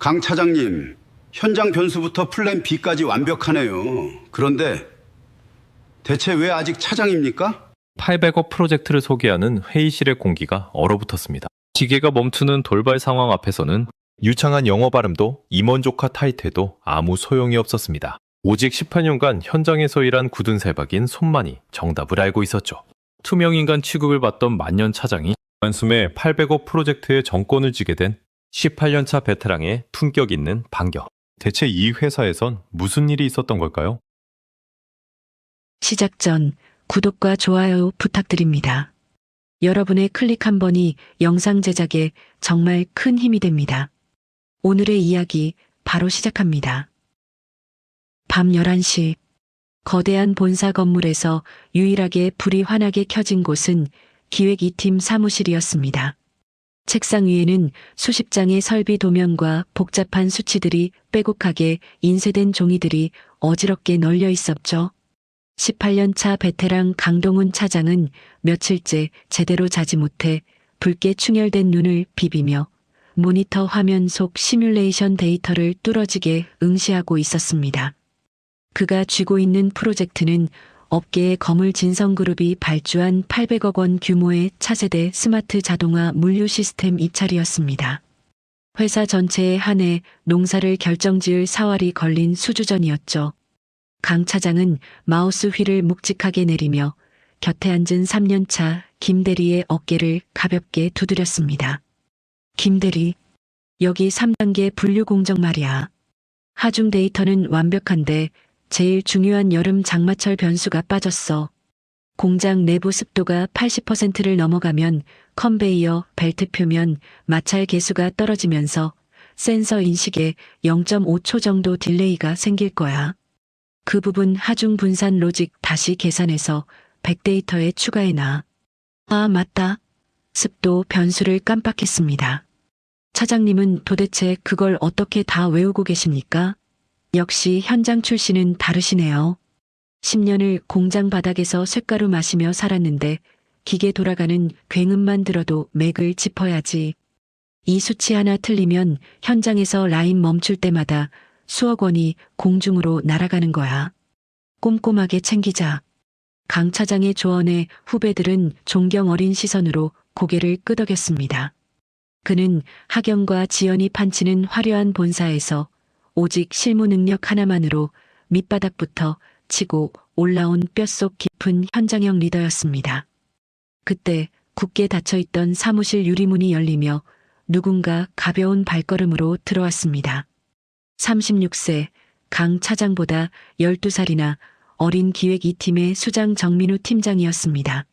강 차장님, 현장 변수부터 플랜 B까지 완벽하네요. 그런데 대체 왜 아직 차장입니까? 800억 프로젝트를 소개하는 회의실의 공기가 얼어붙었습니다. 기계가 멈추는 돌발 상황 앞에서는 유창한 영어 발음도 임원 조카 타이틀도 아무 소용이 없었습니다. 오직 18년간 현장에서 일한 굳은 세박인 손만이 정답을 알고 있었죠. 투명인간 취급을 받던 만년 차장이 단숨에 800억 프로젝트의 정권을 쥐게 된 18년차 베테랑의 품격 있는 반격. 대체 이 회사에선 무슨 일이 있었던 걸까요? 시작 전 구독과 좋아요 부탁드립니다. 여러분의 클릭 한 번이 영상 제작에 정말 큰 힘이 됩니다. 오늘의 이야기 바로 시작합니다. 밤 11시, 거대한 본사 건물에서 유일하게 불이 환하게 켜진 곳은 기획 2팀 사무실이었습니다. 책상 위에는 수십 장의 설비 도면과 복잡한 수치들이 빼곡하게 인쇄된 종이들이 어지럽게 널려 있었죠. 18년 차 베테랑 강동훈 차장은 며칠째 제대로 자지 못해 붉게 충혈된 눈을 비비며 모니터 화면 속 시뮬레이션 데이터를 뚫어지게 응시하고 있었습니다. 그가 쥐고 있는 프로젝트는 업계의 거물 진성그룹이 발주한 800억 원 규모의 차세대 스마트 자동화 물류 시스템 입찰이었습니다. 회사 전체에 한해 농사를 결정지을 사활이 걸린 수주전이었죠. 강 차장은 마우스 휠을 묵직하게 내리며 곁에 앉은 3년차 김 대리의 어깨를 가볍게 두드렸습니다. 김 대리, 여기 3단계 분류 공정 말이야. 하중 데이터는 완벽한데 제일 중요한 여름 장마철 변수가 빠졌어. 공장 내부 습도가 80%를 넘어가면 컨베이어 벨트 표면 마찰 계수가 떨어지면서 센서 인식에 0.5초 정도 딜레이가 생길 거야. 그 부분 하중 분산 로직 다시 계산해서 백데이터에 추가해놔. 아, 맞다. 습도 변수를 깜빡했습니다. 차장님은 도대체 그걸 어떻게 다 외우고 계십니까? 역시 현장 출신은 다르시네요. 10년을 공장 바닥에서 쇳가루 마시며 살았는데 기계 돌아가는 굉음만 들어도 맥을 짚어야지. 이 수치 하나 틀리면 현장에서 라인 멈출 때마다 수억 원이 공중으로 날아가는 거야. 꼼꼼하게 챙기자. 강 차장의 조언에 후배들은 존경 어린 시선으로 고개를 끄덕였습니다. 그는 학연과 지연이 판치는 화려한 본사에서 오직 실무 능력 하나만으로 밑바닥부터 치고 올라온 뼛속 깊은 현장형 리더였습니다. 그때 굳게 닫혀있던 사무실 유리문이 열리며 누군가 가벼운 발걸음으로 들어왔습니다. 36세 강 차장보다 12살이나 어린 기획 2팀의 수장 정민우 팀장이었습니다.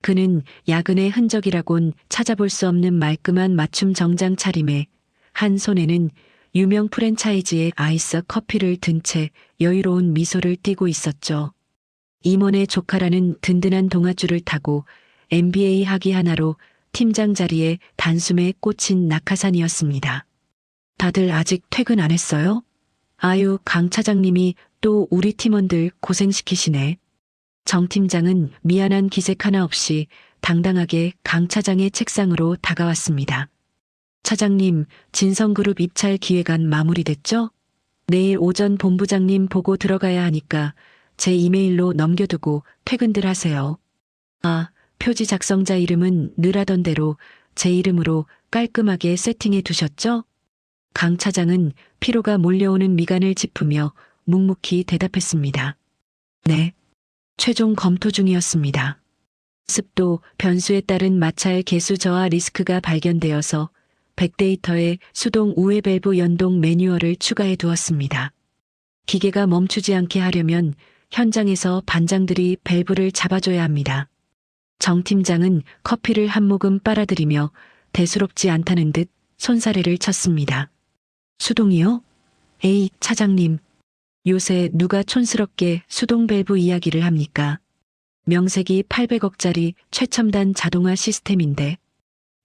그는 야근의 흔적이라곤 찾아볼 수 없는 말끔한 맞춤 정장 차림에 한 손에는 유명 프랜차이즈의 아이스 커피를 든 채 여유로운 미소를 띠고 있었죠. 임원의 조카라는 든든한 동아줄을 타고 MBA 학위 하나로 팀장 자리에 단숨에 꽂힌 낙하산이었습니다. 다들 아직 퇴근 안 했어요? 아유, 강 차장님이 또 우리 팀원들 고생시키시네. 정 팀장은 미안한 기색 하나 없이 당당하게 강 차장의 책상으로 다가왔습니다. 차장님, 진성그룹 입찰 기획안 마무리됐죠? 내일 오전 본부장님 보고 들어가야 하니까 제 이메일로 넘겨두고 퇴근들 하세요. 아, 표지 작성자 이름은 늘 하던 대로 제 이름으로 깔끔하게 세팅해 두셨죠? 강 차장은 피로가 몰려오는 미간을 짚으며 묵묵히 대답했습니다. 네. 최종 검토 중이었습니다. 습도 변수에 따른 마찰 계수 저하 리스크가 발견되어서 백데이터에 수동 우회 밸브 연동 매뉴얼을 추가해 두었습니다. 기계가 멈추지 않게 하려면 현장에서 반장들이 밸브를 잡아줘야 합니다. 정 팀장은 커피를 한 모금 빨아들이며 대수롭지 않다는 듯 손사래를 쳤습니다. 수동이요? 에이, 차장님. 요새 누가 촌스럽게 수동 밸브 이야기를 합니까? 명색이 800억짜리 최첨단 자동화 시스템인데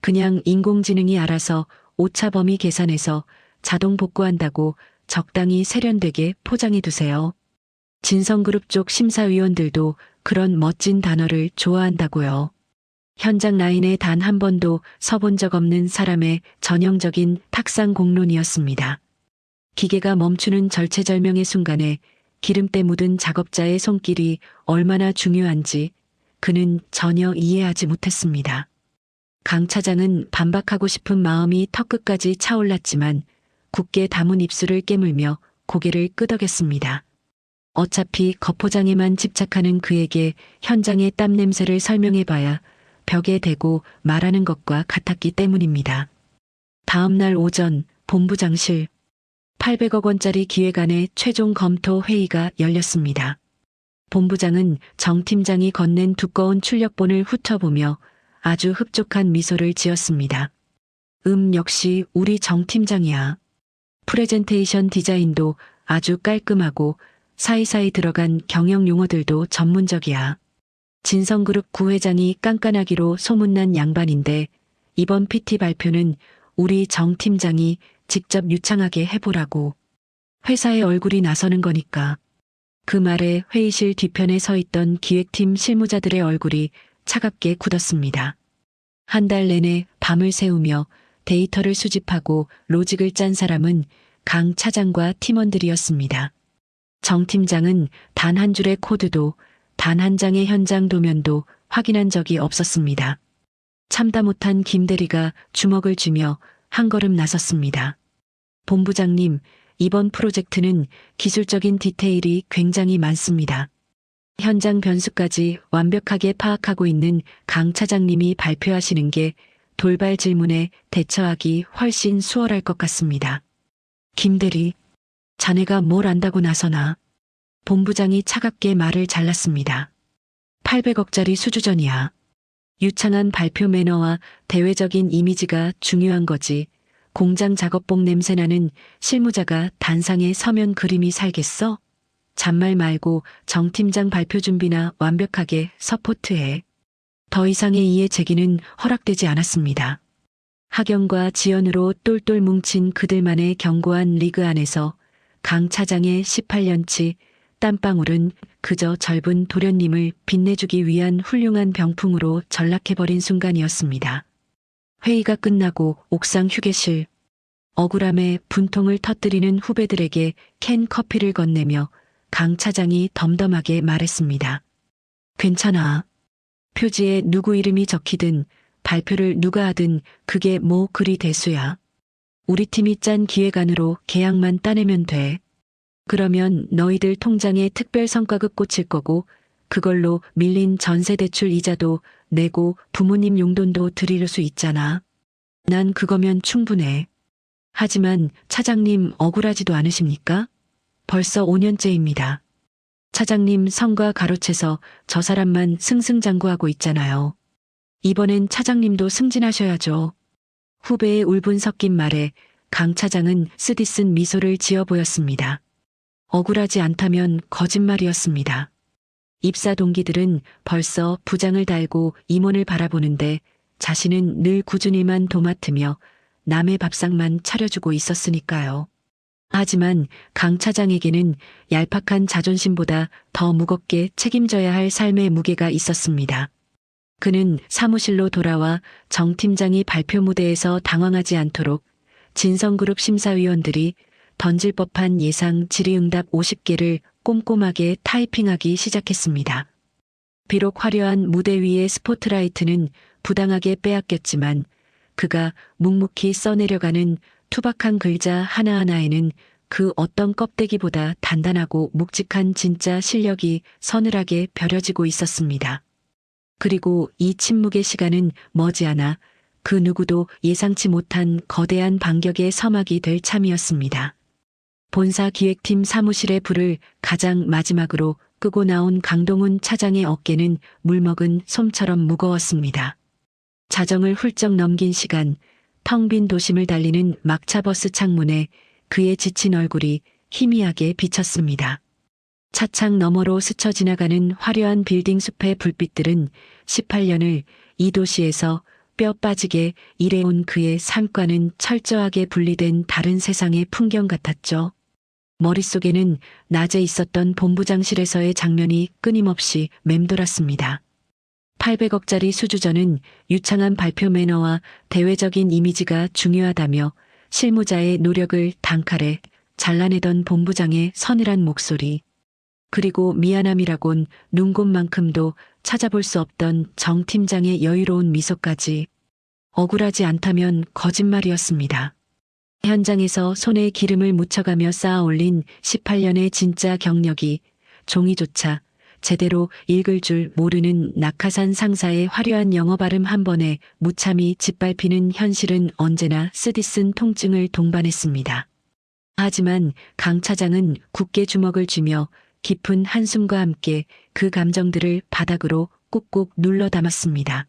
그냥 인공지능이 알아서 오차 범위 계산해서 자동 복구한다고 적당히 세련되게 포장해 두세요. 진성그룹 쪽 심사위원들도 그런 멋진 단어를 좋아한다고요. 현장 라인에 단 한 번도 서본 적 없는 사람의 전형적인 탁상 공론이었습니다. 기계가 멈추는 절체절명의 순간에 기름때 묻은 작업자의 손길이 얼마나 중요한지 그는 전혀 이해하지 못했습니다. 강 차장은 반박하고 싶은 마음이 턱끝까지 차올랐지만 굳게 담은 입술을 깨물며 고개를 끄덕였습니다. 어차피 거포장에만 집착하는 그에게 현장의 땀 냄새를 설명해봐야 벽에 대고 말하는 것과 같았기 때문입니다. 다음 날 오전 본부장실 800억 원짜리 기획안의 최종 검토 회의가 열렸습니다. 본부장은 정 팀장이 건넨 두꺼운 출력본을 훑어보며 아주 흡족한 미소를 지었습니다. 역시 우리 정 팀장이야. 프레젠테이션 디자인도 아주 깔끔하고 사이사이 들어간 경영 용어들도 전문적이야. 진성그룹 구회장이 깐깐하기로 소문난 양반인데 이번 PT 발표는 우리 정 팀장이 직접 유창하게 해보라고. 회사의 얼굴이 나서는 거니까. 그 말에 회의실 뒤편에 서 있던 기획팀 실무자들의 얼굴이 차갑게 굳었습니다. 한 달 내내 밤을 새우며 데이터를 수집하고 로직을 짠 사람은 강 차장과 팀원들이었습니다. 정 팀장은 단 한 줄의 코드도 단 한 장의 현장 도면도 확인한 적이 없었습니다. 참다 못한 김 대리가 주먹을 쥐며 한 걸음 나섰습니다. 본부장님, 이번 프로젝트는 기술적인 디테일이 굉장히 많습니다. 현장 변수까지 완벽하게 파악하고 있는 강 차장님이 발표하시는 게 돌발 질문에 대처하기 훨씬 수월할 것 같습니다. 김 대리, 자네가 뭘 안다고 나서나. 본부장이 차갑게 말을 잘랐습니다. 800억짜리 수주전이야. 유창한 발표 매너와 대외적인 이미지가 중요한 거지. 공장 작업복 냄새나는 실무자가 단상에 서면 그림이 살겠어? 잔말 말고 정 팀장 발표 준비나 완벽하게 서포트해. 더 이상의 이해 제기는 허락되지 않았습니다. 학연과 지연으로 똘똘 뭉친 그들만의 견고한 리그 안에서 강 차장의 18년치 땀방울은 그저 젊은 도련님을 빛내주기 위한 훌륭한 병풍으로 전락해버린 순간이었습니다. 회의가 끝나고 옥상 휴게실, 억울함에 분통을 터뜨리는 후배들에게 캔 커피를 건네며 강 차장이 덤덤하게 말했습니다. 괜찮아. 표지에 누구 이름이 적히든 발표를 누가 하든 그게 뭐 그리 대수야. 우리 팀이 짠 기획안으로 계약만 따내면 돼. 그러면 너희들 통장에 특별 성과급 꽂힐 거고 그걸로 밀린 전세대출 이자도 내고 부모님 용돈도 드릴 수 있잖아. 난 그거면 충분해. 하지만 차장님 억울하지도 않으십니까? 벌써 5년째입니다. 차장님 성과 가로채서 저 사람만 승승장구하고 있잖아요. 이번엔 차장님도 승진하셔야죠. 후배의 울분 섞인 말에 강 차장은 쓰디쓴 미소를 지어 보였습니다. 억울하지 않다면 거짓말이었습니다. 입사 동기들은 벌써 부장을 달고 임원을 바라보는데 자신은 늘 꾸준히만 도맡으며 남의 밥상만 차려주고 있었으니까요. 하지만 강 차장에게는 얄팍한 자존심보다 더 무겁게 책임져야 할 삶의 무게가 있었습니다. 그는 사무실로 돌아와 정 팀장이 발표 무대에서 당황하지 않도록 진성그룹 심사위원들이 던질 법한 예상 질의응답 50개를 꼼꼼하게 타이핑하기 시작했습니다. 비록 화려한 무대 위의 스포트라이트는 부당하게 빼앗겼지만 그가 묵묵히 써내려가는 투박한 글자 하나하나에는 그 어떤 껍데기보다 단단하고 묵직한 진짜 실력이 서늘하게 벼려지고 있었습니다. 그리고 이 침묵의 시간은 머지않아 그 누구도 예상치 못한 거대한 반격의 서막이 될 참이었습니다. 본사 기획팀 사무실의 불을 가장 마지막으로 끄고 나온 강동훈 차장의 어깨는 물먹은 솜처럼 무거웠습니다. 자정을 훌쩍 넘긴 시간, 텅 빈 도심을 달리는 막차버스 창문에 그의 지친 얼굴이 희미하게 비쳤습니다. 차창 너머로 스쳐 지나가는 화려한 빌딩 숲의 불빛들은 18년을 이 도시에서 뼈 빠지게 일해온 그의 삶과는 철저하게 분리된 다른 세상의 풍경 같았죠. 머릿속에는 낮에 있었던 본부장실에서의 장면이 끊임없이 맴돌았습니다. 800억짜리 수주전은 유창한 발표 매너와 대외적인 이미지가 중요하다며 실무자의 노력을 단칼에 잘라내던 본부장의 서늘한 목소리. 그리고 미안함이라곤 눈곱만큼도 찾아볼 수 없던 정 팀장의 여유로운 미소까지. 억울하지 않다면 거짓말이었습니다. 현장에서 손에 기름을 묻혀가며 쌓아 올린 18년의 진짜 경력이 종이조차 제대로 읽을 줄 모르는 낙하산 상사의 화려한 영어 발음 한 번에 무참히 짓밟히는 현실은 언제나 쓰디쓴 통증을 동반했습니다. 하지만 강 차장은 굳게 주먹을 쥐며 깊은 한숨과 함께 그 감정들을 바닥으로 꾹꾹 눌러 담았습니다.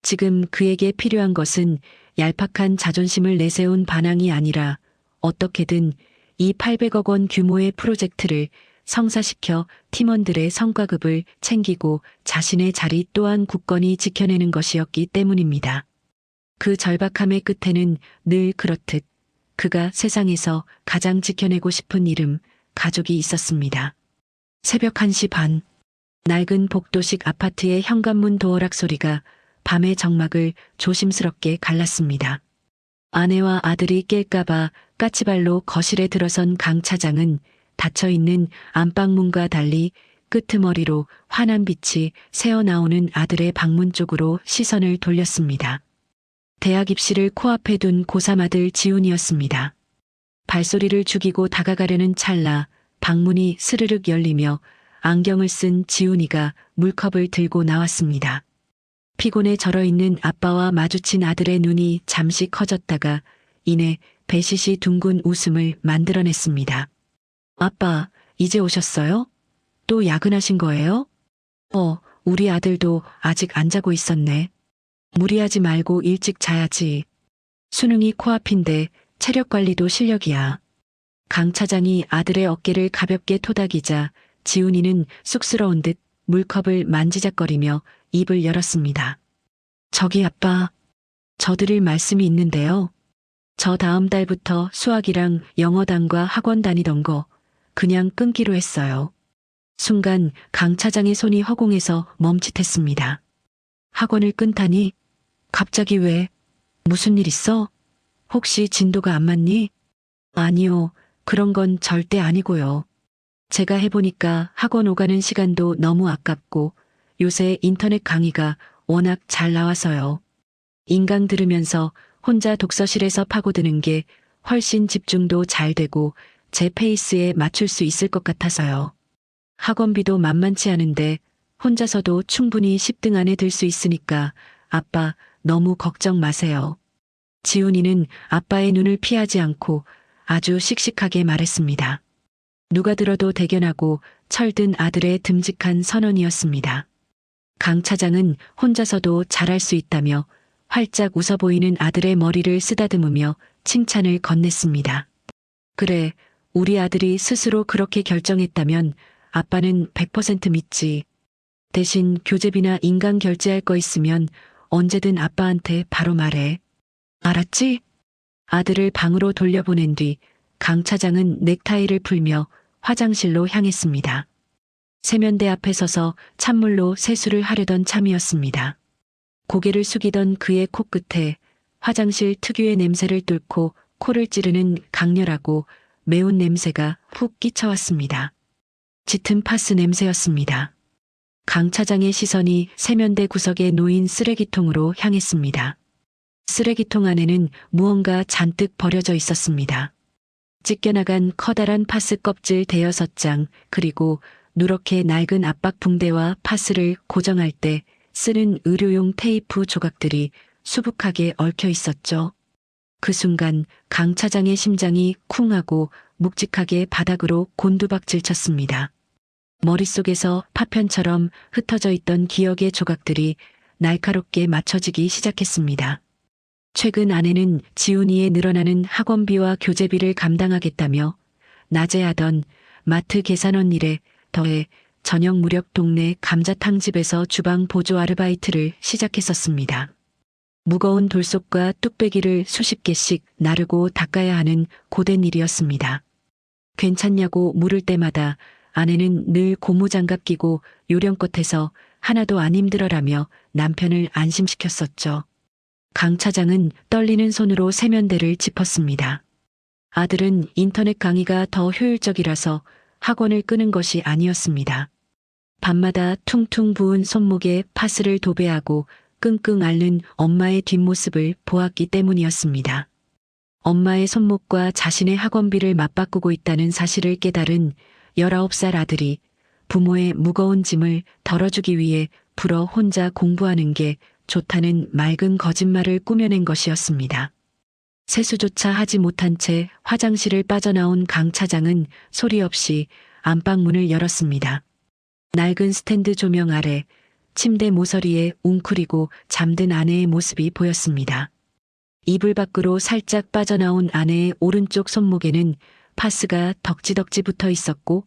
지금 그에게 필요한 것은 얄팍한 자존심을 내세운 반항이 아니라 어떻게든 이 800억 원 규모의 프로젝트를 성사시켜 팀원들의 성과급을 챙기고 자신의 자리 또한 굳건히 지켜내는 것이었기 때문입니다. 그 절박함의 끝에는 늘 그렇듯 그가 세상에서 가장 지켜내고 싶은 이름, 가족이 있었습니다. 새벽 1시 반, 낡은 복도식 아파트의 현관문 도어락 소리가 밤의 정막을 조심스럽게 갈랐습니다. 아내와 아들이 깰까봐 까치발로 거실에 들어선 강 차장은 닫혀있는 안방문과 달리 끄트머리로 환한 빛이 새어나오는 아들의 방문 쪽으로 시선을 돌렸습니다. 대학 입시를 코앞에 둔 고3 아들 지훈이었습니다. 발소리를 죽이고 다가가려는 찰나 방문이 스르륵 열리며 안경을 쓴 지훈이가 물컵을 들고 나왔습니다. 피곤에 절어있는 아빠와 마주친 아들의 눈이 잠시 커졌다가 이내 배시시 둥근 웃음을 만들어냈습니다. 아빠, 이제 오셨어요? 또 야근하신 거예요? 우리 아들도 아직 안 자고 있었네. 무리하지 말고 일찍 자야지. 수능이 코앞인데 체력 관리도 실력이야. 강 차장이 아들의 어깨를 가볍게 토닥이자 지훈이는 쑥스러운 듯 물컵을 만지작거리며 입을 열었습니다. 저기 아빠, 저 드릴 말씀이 있는데요. 저 다음 달부터 수학이랑 영어단과 학원 다니던 거 그냥 끊기로 했어요. 순간 강 차장의 손이 허공에서 멈칫했습니다. 학원을 끊다니? 갑자기 왜? 무슨 일 있어? 혹시 진도가 안 맞니? 아니요, 그런 건 절대 아니고요. 제가 해보니까 학원 오가는 시간도 너무 아깝고 요새 인터넷 강의가 워낙 잘 나와서요. 인강 들으면서 혼자 독서실에서 파고드는 게 훨씬 집중도 잘 되고 제 페이스에 맞출 수 있을 것 같아서요. 학원비도 만만치 않은데 혼자서도 충분히 10등 안에 들 수 있으니까 아빠 너무 걱정 마세요. 지훈이는 아빠의 눈을 피하지 않고 아주 씩씩하게 말했습니다. 누가 들어도 대견하고 철든 아들의 듬직한 선언이었습니다. 강 차장은 혼자서도 잘할 수 있다며 활짝 웃어 보이는 아들의 머리를 쓰다듬으며 칭찬을 건넸습니다. 그래, 우리 아들이 스스로 그렇게 결정했다면 아빠는 100% 믿지. 대신 교재비나 인강 결제할 거 있으면 언제든 아빠한테 바로 말해. 알았지? 아들을 방으로 돌려보낸 뒤 강 차장은 넥타이를 풀며 화장실로 향했습니다. 세면대 앞에 서서 찬물로 세수를 하려던 참이었습니다. 고개를 숙이던 그의 코끝에 화장실 특유의 냄새를 뚫고 코를 찌르는 강렬하고 매운 냄새가 훅 끼쳐왔습니다. 짙은 파스 냄새였습니다. 강 차장의 시선이 세면대 구석에 놓인 쓰레기통으로 향했습니다. 쓰레기통 안에는 무언가 잔뜩 버려져 있었습니다. 찢겨나간 커다란 파스 껍질 대여섯 장, 그리고 누렇게 낡은 압박 붕대와 파스를 고정할 때 쓰는 의료용 테이프 조각들이 수북하게 얽혀 있었죠. 그 순간 강 차장의 심장이 쿵 하고 묵직하게 바닥으로 곤두박질 쳤습니다. 머릿속에서 파편처럼 흩어져 있던 기억의 조각들이 날카롭게 맞춰지기 시작했습니다. 최근 아내는 지훈이의 늘어나는 학원비와 교재비를 감당하겠다며 낮에 하던 마트 계산원 일에 더해 저녁 무렵 동네 감자탕집에서 주방 보조 아르바이트를 시작했었습니다. 무거운 돌솥과 뚝배기를 수십 개씩 나르고 닦아야 하는 고된 일이었습니다. 괜찮냐고 물을 때마다 아내는 늘 고무장갑 끼고 요령껏 해서 하나도 안 힘들어라며 남편을 안심시켰었죠. 강 차장은 떨리는 손으로 세면대를 짚었습니다. 아들은 인터넷 강의가 더 효율적이라서 학원을 끄는 것이 아니었습니다. 밤마다 퉁퉁 부은 손목에 파스를 도배하고 끙끙 앓는 엄마의 뒷모습을 보았기 때문이었습니다. 엄마의 손목과 자신의 학원비를 맞바꾸고 있다는 사실을 깨달은 19살 아들이 부모의 무거운 짐을 덜어주기 위해 불어 혼자 공부하는 게 좋다는 맑은 거짓말을 꾸며낸 것이었습니다. 세수조차 하지 못한 채 화장실을 빠져나온 강 차장은 소리 없이 안방문을 열었습니다. 낡은 스탠드 조명 아래 침대 모서리에 웅크리고 잠든 아내의 모습이 보였습니다. 이불 밖으로 살짝 빠져나온 아내의 오른쪽 손목에는 파스가 덕지덕지 붙어 있었고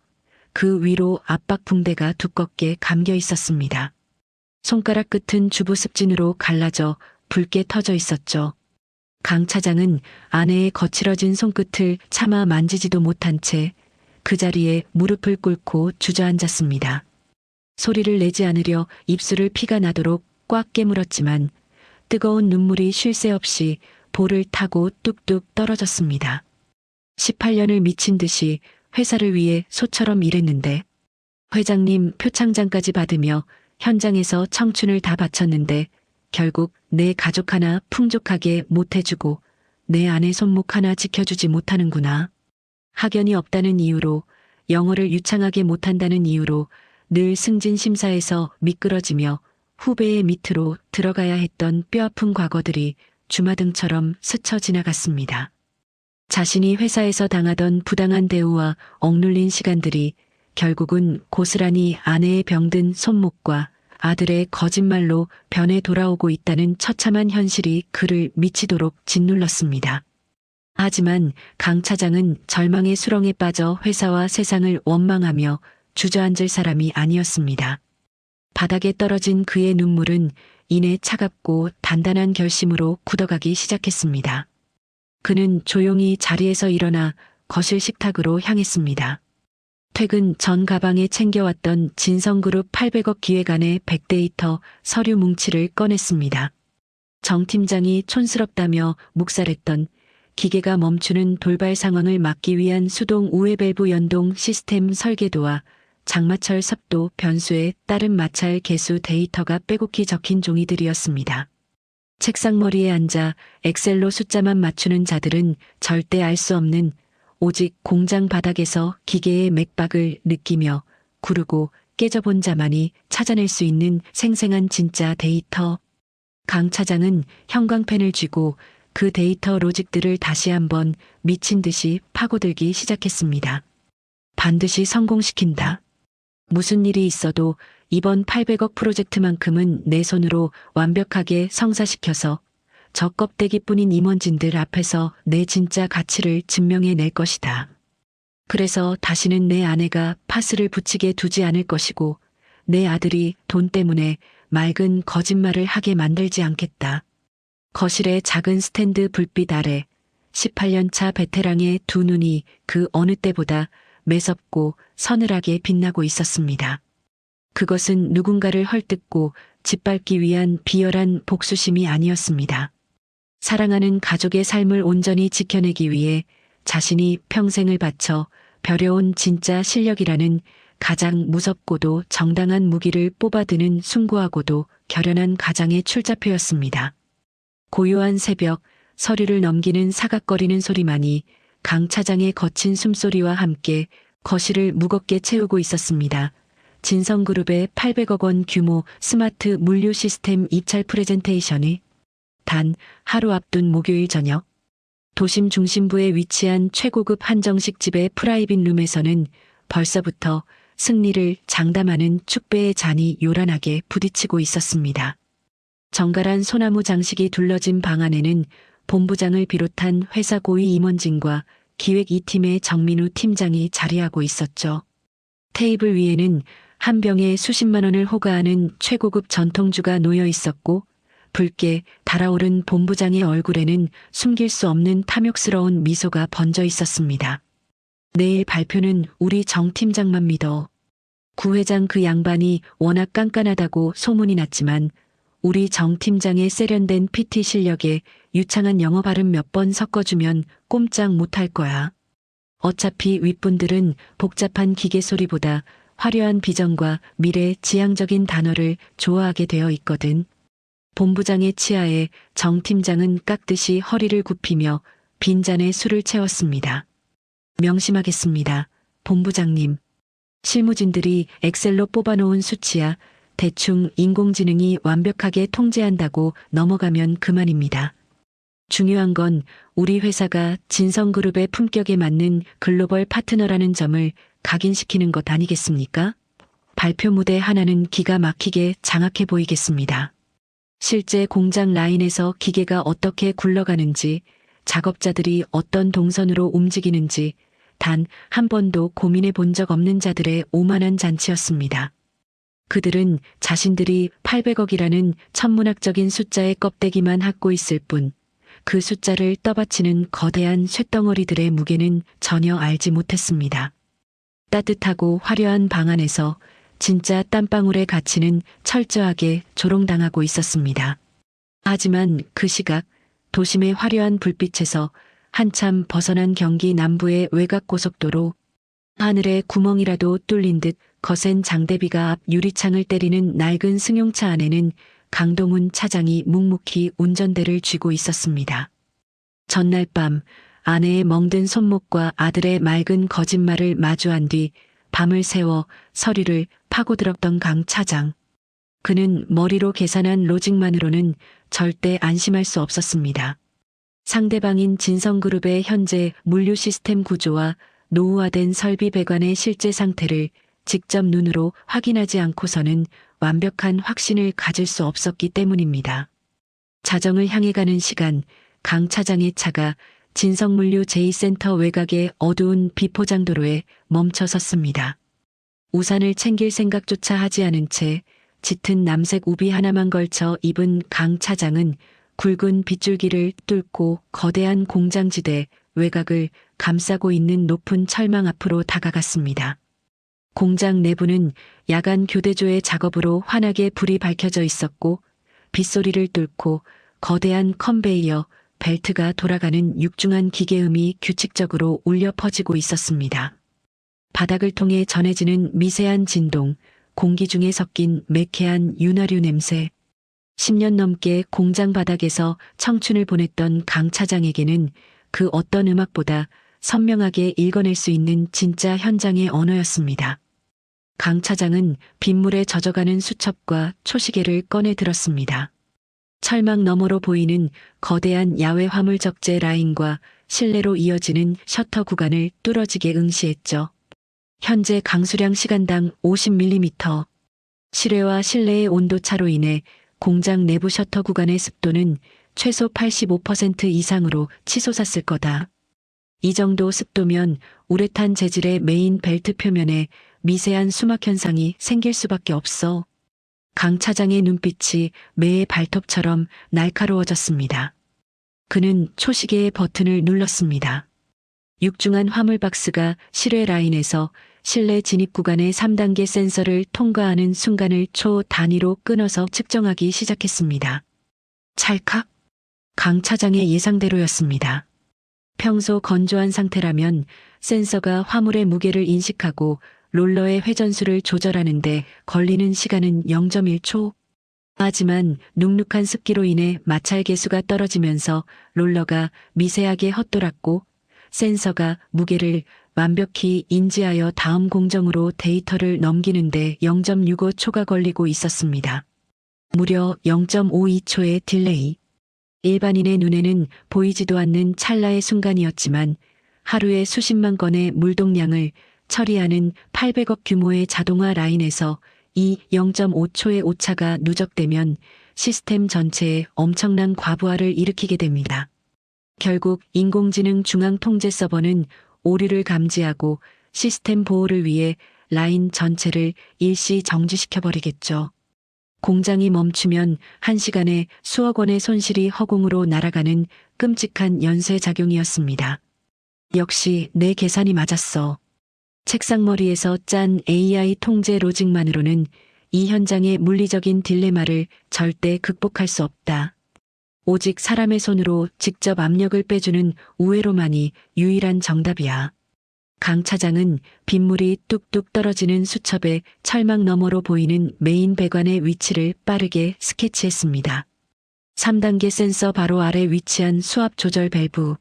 그 위로 압박 붕대가 두껍게 감겨 있었습니다. 손가락 끝은 주부 습진으로 갈라져 붉게 터져 있었죠. 강 차장은 아내의 거칠어진 손끝을 차마 만지지도 못한 채 그 자리에 무릎을 꿇고 주저앉았습니다. 소리를 내지 않으려 입술을 피가 나도록 꽉 깨물었지만 뜨거운 눈물이 쉴 새 없이 볼을 타고 뚝뚝 떨어졌습니다. 18년을 미친 듯이 회사를 위해 소처럼 일했는데 회장님 표창장까지 받으며 현장에서 청춘을 다 바쳤는데 결국 내 가족 하나 풍족하게 못해주고 내 아내 손목 하나 지켜주지 못하는구나. 학연이 없다는 이유로 영어를 유창하게 못한다는 이유로 늘 승진 심사에서 미끄러지며 후배의 밑으로 들어가야 했던 뼈아픈 과거들이 주마등처럼 스쳐 지나갔습니다. 자신이 회사에서 당하던 부당한 대우와 억눌린 시간들이 결국은 고스란히 아내의 병든 손목과 아들의 거짓말로 변해 돌아오고 있다는 처참한 현실이 그를 미치도록 짓눌렀습니다. 하지만 강 차장은 절망의 수렁에 빠져 회사와 세상을 원망하며 주저앉을 사람이 아니었습니다. 바닥에 떨어진 그의 눈물은 이내 차갑고 단단한 결심으로 굳어가기 시작했습니다. 그는 조용히 자리에서 일어나 거실 식탁으로 향했습니다. 퇴근 전 가방에 챙겨왔던 진성그룹 800억 기획안의 백데이터 서류 뭉치를 꺼냈습니다. 정 팀장이 촌스럽다며 묵살했던 기계가 멈추는 돌발 상황을 막기 위한 수동 우회 밸브 연동 시스템 설계도와 장마철 섭도 변수에 따른 마찰 개수 데이터가 빼곡히 적힌 종이들이었습니다. 책상머리에 앉아 엑셀로 숫자만 맞추는 자들은 절대 알 수 없는 오직 공장 바닥에서 기계의 맥박을 느끼며 구르고 깨져본 자만이 찾아낼 수 있는 생생한 진짜 데이터. 강 차장은 형광펜을 쥐고 그 데이터 로직들을 다시 한번 미친 듯이 파고들기 시작했습니다. 반드시 성공시킨다. 무슨 일이 있어도 이번 800억 프로젝트만큼은 내 손으로 완벽하게 성사시켜서 저 껍데기뿐인 임원진들 앞에서 내 진짜 가치를 증명해낼 것이다. 그래서 다시는 내 아내가 파스를 붙이게 두지 않을 것이고 내 아들이 돈 때문에 맑은 거짓말을 하게 만들지 않겠다. 거실의 작은 스탠드 불빛 아래 18년차 베테랑의 두 눈이 그 어느 때보다 매섭고 서늘하게 빛나고 있었습니다. 그것은 누군가를 헐뜯고 짓밟기 위한 비열한 복수심이 아니었습니다. 사랑하는 가족의 삶을 온전히 지켜내기 위해 자신이 평생을 바쳐 벼려온 진짜 실력이라는 가장 무섭고도 정당한 무기를 뽑아드는 숭고하고도 결연한 가장의 출자표였습니다. 고요한 새벽, 서류를 넘기는 사각거리는 소리만이 강 차장의 거친 숨소리와 함께 거실을 무겁게 채우고 있었습니다. 진성그룹의 800억 원 규모 스마트 물류 시스템 입찰 프레젠테이션이 단 하루 앞둔 목요일 저녁, 도심 중심부에 위치한 최고급 한정식 집의 프라이빗 룸에서는 벌써부터 승리를 장담하는 축배의 잔이 요란하게 부딪히고 있었습니다. 정갈한 소나무 장식이 둘러진 방 안에는 본부장을 비롯한 회사 고위 임원진과 기획 2팀의 정민우 팀장이 자리하고 있었죠. 테이블 위에는 한 병에 수십만 원을 호가하는 최고급 전통주가 놓여 있었고 붉게 달아오른 본부장의 얼굴에는 숨길 수 없는 탐욕스러운 미소가 번져 있었습니다. 내일 발표는 우리 정 팀장만 믿어. 구회장 그 양반이 워낙 깐깐하다고 소문이 났지만 우리 정 팀장의 세련된 PT 실력에 유창한 영어 발음 몇 번 섞어주면 꼼짝 못할 거야. 어차피 윗분들은 복잡한 기계 소리보다 화려한 비전과 미래 지향적인 단어를 좋아하게 되어 있거든. 본부장의 치하에 정 팀장은 깍듯이 허리를 굽히며 빈잔에 술을 채웠습니다. 명심하겠습니다. 본부장님. 실무진들이 엑셀로 뽑아놓은 수치야 대충 인공지능이 완벽하게 통제한다고 넘어가면 그만입니다. 중요한 건 우리 회사가 진성그룹의 품격에 맞는 글로벌 파트너라는 점을 각인시키는 것 아니겠습니까? 발표 무대 하나는 기가 막히게 장악해 보이겠습니다. 실제 공장 라인에서 기계가 어떻게 굴러가는지, 작업자들이 어떤 동선으로 움직이는지 단 한 번도 고민해 본 적 없는 자들의 오만한 잔치였습니다. 그들은 자신들이 800억이라는 천문학적인 숫자의 껍데기만 갖고 있을 뿐, 그 숫자를 떠받치는 거대한 쇳덩어리들의 무게는 전혀 알지 못했습니다. 따뜻하고 화려한 방 안에서 진짜 땀방울의 가치는 철저하게 조롱당하고 있었습니다. 하지만 그 시각 도심의 화려한 불빛에서 한참 벗어난 경기 남부의 외곽고속도로, 하늘에 구멍이라도 뚫린 듯 거센 장대비가 앞 유리창을 때리는 낡은 승용차 안에는 강동훈 차장이 묵묵히 운전대를 쥐고 있었습니다. 전날 밤 아내의 멍든 손목과 아들의 맑은 거짓말을 마주한 뒤 밤을 새워 서류를 파고들었던 강 차장. 그는 머리로 계산한 로직만으로는 절대 안심할 수 없었습니다. 상대방인 진성그룹의 현재 물류 시스템 구조와 노후화된 설비 배관의 실제 상태를 직접 눈으로 확인하지 않고서는 완벽한 확신을 가질 수 없었기 때문입니다. 자정을 향해 가는 시간, 강 차장의 차가 진성물류 제2센터 외곽의 어두운 비포장도로에 멈춰 섰습니다. 우산을 챙길 생각조차 하지 않은 채 짙은 남색 우비 하나만 걸쳐 입은 강 차장은 굵은 빗줄기를 뚫고 거대한 공장지대 외곽을 감싸고 있는 높은 철망 앞으로 다가갔습니다. 공장 내부는 야간 교대조의 작업으로 환하게 불이 밝혀져 있었고 빗소리를 뚫고 거대한 컨베이어 벨트가 돌아가는 육중한 기계음이 규칙적으로 울려 퍼지고 있었습니다. 바닥을 통해 전해지는 미세한 진동, 공기 중에 섞인 매캐한 윤활유 냄새. 10년 넘게 공장 바닥에서 청춘을 보냈던 강 차장에게는 그 어떤 음악보다 선명하게 읽어낼 수 있는 진짜 현장의 언어였습니다. 강 차장은 빗물에 젖어가는 수첩과 초시계를 꺼내 들었습니다. 철망 너머로 보이는 거대한 야외 화물 적재 라인과 실내로 이어지는 셔터 구간을 뚫어지게 응시했죠. 현재 강수량 시간당 50mm. 실외와 실내의 온도 차로 인해 공장 내부 셔터 구간의 습도는 최소 85% 이상으로 치솟았을 거다. 이 정도 습도면 우레탄 재질의 메인 벨트 표면에 미세한 수막 현상이 생길 수밖에 없어. 강 차장의 눈빛이 매의 발톱처럼 날카로워졌습니다. 그는 초시계의 버튼을 눌렀습니다. 육중한 화물 박스가 실외 라인에서 실내 진입 구간의 3단계 센서를 통과하는 순간을 초 단위로 끊어서 측정하기 시작했습니다. 찰칵. 강 차장의 예상대로였습니다. 평소 건조한 상태라면 센서가 화물의 무게를 인식하고 롤러의 회전수를 조절하는데 걸리는 시간은 0.1초. 하지만 눅눅한 습기로 인해 마찰 계수가 떨어지면서 롤러가 미세하게 헛돌았고 센서가 무게를 완벽히 인지하여 다음 공정으로 데이터를 넘기는데 0.65초가 걸리고 있었습니다. 무려 0.52초의 딜레이. 일반인의 눈에는 보이지도 않는 찰나의 순간이었지만 하루에 수십만 건의 물동량을 처리하는 800억 규모의 자동화 라인에서 이 0.5초의 오차가 누적되면 시스템 전체에 엄청난 과부하를 일으키게 됩니다. 결국 인공지능 중앙통제 서버는 오류를 감지하고 시스템 보호를 위해 라인 전체를 일시 정지시켜버리겠죠. 공장이 멈추면 1시간에 수억 원의 손실이 허공으로 날아가는 끔찍한 연쇄작용이었습니다. 역시 내 계산이 맞았어. 책상머리에서 짠 AI 통제 로직만으로는 이 현장의 물리적인 딜레마를 절대 극복할 수 없다. 오직 사람의 손으로 직접 압력을 빼주는 우회로만이 유일한 정답이야. 강 차장은 빗물이 뚝뚝 떨어지는 수첩의 철망 너머로 보이는 메인 배관의 위치를 빠르게 스케치했습니다. 3단계 센서 바로 아래 위치한 수압 조절 밸브.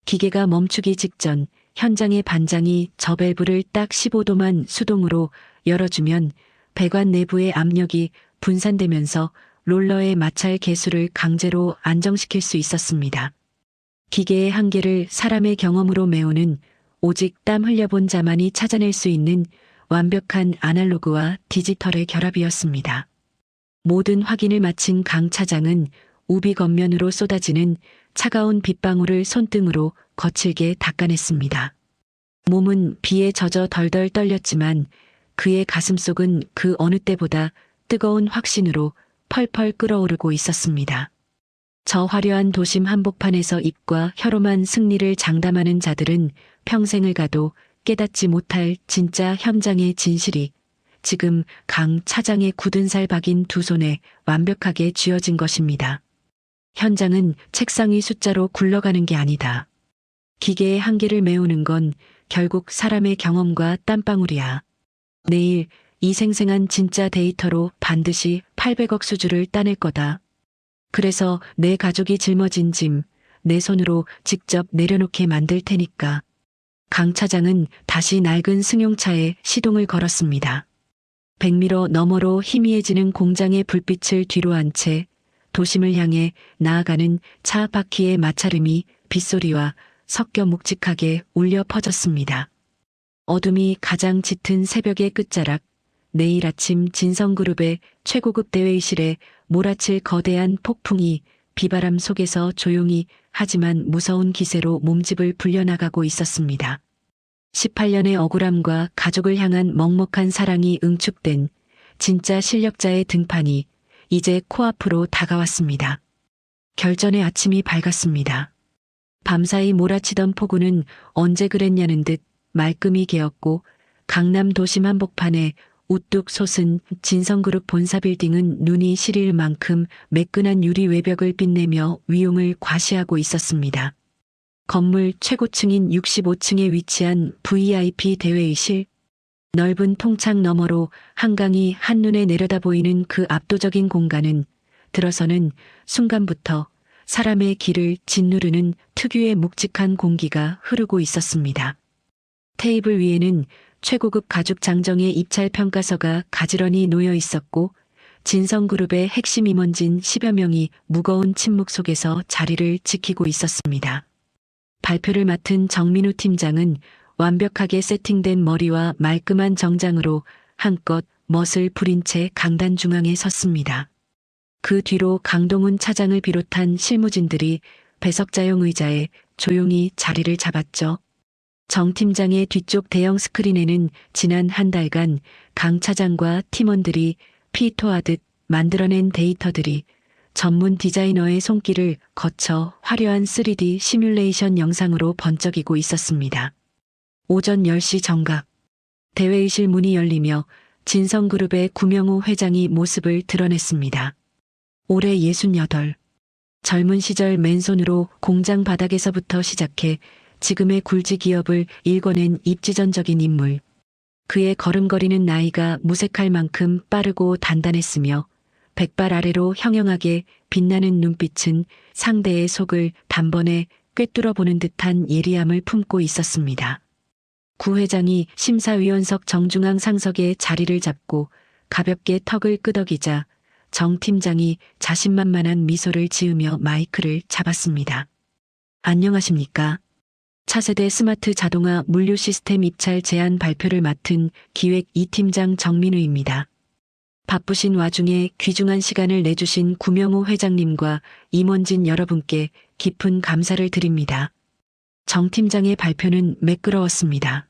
기계가 멈추기 직전 현장의 반장이 저 밸브를 딱 15도만 수동으로 열어주면 배관 내부의 압력이 분산되면서 롤러의 마찰 계수를 강제로 안정시킬 수 있었습니다. 기계의 한계를 사람의 경험으로 메우는 오직 땀 흘려본 자만이 찾아낼 수 있는 완벽한 아날로그와 디지털의 결합이었습니다. 모든 확인을 마친 강 차장은 우비 겉면으로 쏟아지는 차가운 빗방울을 손등으로 거칠게 닦아냈습니다. 몸은 비에 젖어 덜덜 떨렸지만 그의 가슴속은 그 어느 때보다 뜨거운 확신으로 펄펄 끓어오르고 있었습니다. 저 화려한 도심 한복판에서 입과 혀로만 승리를 장담하는 자들은 평생을 가도 깨닫지 못할 진짜 현장의 진실이 지금 강 차장의 굳은 살 박인 두 손에 완벽하게 쥐어진 것입니다. 현장은 책상 위 숫자로 굴러가는 게 아니다. 기계의 한계를 메우는 건 결국 사람의 경험과 땀방울이야. 내일 이 생생한 진짜 데이터로 반드시 800억 수주를 따낼 거다. 그래서 내 가족이 짊어진 짐, 내 손으로 직접 내려놓게 만들 테니까. 강 차장은 다시 낡은 승용차에 시동을 걸었습니다. 100미러 너머로 희미해지는 공장의 불빛을 뒤로 한 채 도심을 향해 나아가는 차 바퀴의 마찰음이 빗소리와 섞여 묵직하게 울려 퍼졌습니다. 어둠이 가장 짙은 새벽의 끝자락, 내일 아침 진성그룹의 최고급 대회의실에 몰아칠 거대한 폭풍이 비바람 속에서 조용히 하지만 무서운 기세로 몸집을 불려나가고 있었습니다. 18년의 억울함과 가족을 향한 먹먹한 사랑이 응축된 진짜 실력자의 등판이 이제 코앞으로 다가왔습니다. 결전의 아침이 밝았습니다. 밤사이 몰아치던 폭우는 언제 그랬냐는 듯 말끔히 개었고 강남 도심 한복판에 우뚝 솟은 진성그룹 본사 빌딩은 눈이 시릴 만큼 매끈한 유리 외벽을 빛내며 위용을 과시하고 있었습니다. 건물 최고층인 65층에 위치한 VIP 대회의실, 넓은 통창 너머로 한강이 한눈에 내려다 보이는 그 압도적인 공간은 들어서는 순간부터 사람의 길을 짓누르는 특유의 묵직한 공기가 흐르고 있었습니다. 테이블 위에는 최고급 가죽 장정의 입찰 평가서가 가지런히 놓여 있었고 진성그룹의 핵심 임원진 10여 명이 무거운 침묵 속에서 자리를 지키고 있었습니다. 발표를 맡은 정민우 팀장은 완벽하게 세팅된 머리와 말끔한 정장으로 한껏 멋을 부린 채 강단 중앙에 섰습니다. 그 뒤로 강동훈 차장을 비롯한 실무진들이 배석자용 의자에 조용히 자리를 잡았죠. 정 팀장의 뒤쪽 대형 스크린에는 지난 한 달간 강 차장과 팀원들이 피토하듯 만들어낸 데이터들이 전문 디자이너의 손길을 거쳐 화려한 3D 시뮬레이션 영상으로 번쩍이고 있었습니다. 오전 10시 정각, 대회의실 문이 열리며 진성그룹의 구명호 회장이 모습을 드러냈습니다. 올해 68, 젊은 시절 맨손으로 공장 바닥에서부터 시작해 지금의 굴지 기업을 일궈낸 입지전적인 인물. 그의 걸음걸이는 나이가 무색할 만큼 빠르고 단단했으며 백발 아래로 형형하게 빛나는 눈빛은 상대의 속을 단번에 꿰뚫어보는 듯한 예리함을 품고 있었습니다. 구 회장이 심사위원석 정중앙 상석에 자리를 잡고 가볍게 턱을 끄덕이자 정 팀장이 자신만만한 미소를 지으며 마이크를 잡았습니다. 안녕하십니까? 차세대 스마트 자동화 물류 시스템 입찰 제안 발표를 맡은 기획 2팀장 정민우입니다. 바쁘신 와중에 귀중한 시간을 내주신 구명호 회장님과 임원진 여러분께 깊은 감사를 드립니다. 정 팀장의 발표는 매끄러웠습니다.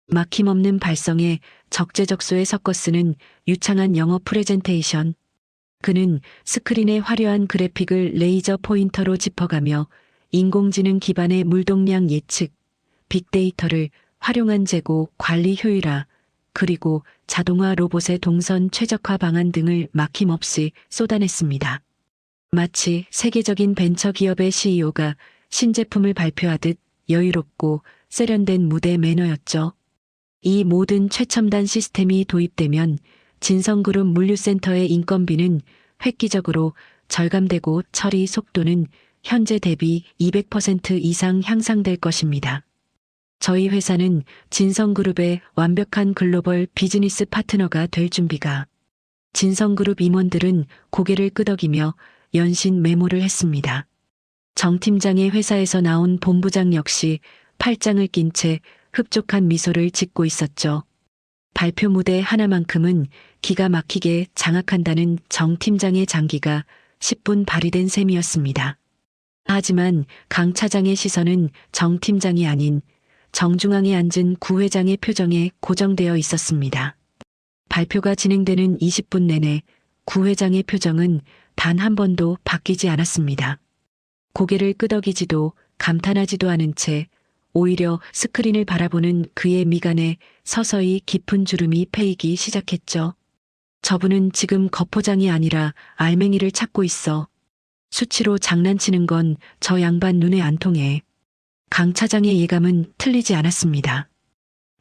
막힘없는 발성에 적재적소에 섞어 쓰는 유창한 영어 프레젠테이션. 그는 스크린의 화려한 그래픽을 레이저 포인터로 짚어가며 인공지능 기반의 물동량 예측, 빅데이터를 활용한 재고, 관리 효율화, 그리고 자동화 로봇의 동선 최적화 방안 등을 막힘없이 쏟아냈습니다. 마치 세계적인 벤처 기업의 CEO가 신제품을 발표하듯 여유롭고 세련된 무대 매너였죠. 이 모든 최첨단 시스템이 도입되면 진성그룹 물류센터의 인건비는 획기적으로 절감되고 처리 속도는 현재 대비 200% 이상 향상될 것입니다. 저희 회사는 진성그룹의 완벽한 글로벌 비즈니스 파트너가 될 준비가. 진성그룹 임원들은 고개를 끄덕이며 연신 메모를 했습니다. 정 팀장의 회사에서 나온 본부장 역시 팔짱을 낀 채 흡족한 미소를 짓고 있었죠. 발표 무대 하나만큼은 기가 막히게 장악한다는 정 팀장의 장기가 10분 발휘된 셈이었습니다. 하지만 강 차장의 시선은 정 팀장이 아닌 정중앙에 앉은 구 회장의 표정에 고정되어 있었습니다. 발표가 진행되는 20분 내내 구 회장의 표정은 단 한 번도 바뀌지 않았습니다. 고개를 끄덕이지도 감탄하지도 않은 채 오히려 스크린을 바라보는 그의 미간에 서서히 깊은 주름이 패이기 시작했죠. 저분은 지금 거포장이 아니라 알맹이를 찾고 있어. 수치로 장난치는 건 저 양반 눈에 안 통해. 강 차장의 예감은 틀리지 않았습니다.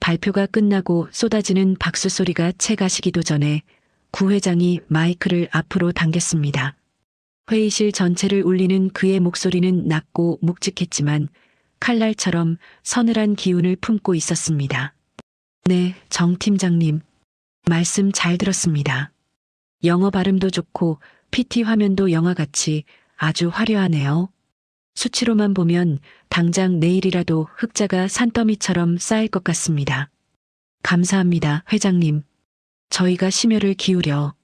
발표가 끝나고 쏟아지는 박수 소리가 채 가시기도 전에 구 회장이 마이크를 앞으로 당겼습니다. 회의실 전체를 울리는 그의 목소리는 낮고 묵직했지만 칼날처럼 서늘한 기운을 품고 있었습니다. 네, 정 팀장님. 말씀 잘 들었습니다. 영어 발음도 좋고 PT 화면도 영화같이 아주 화려하네요. 수치로만 보면 당장 내일이라도 흑자가 산더미처럼 쌓일 것 같습니다. 감사합니다, 회장님. 저희가 심혈을 기울여.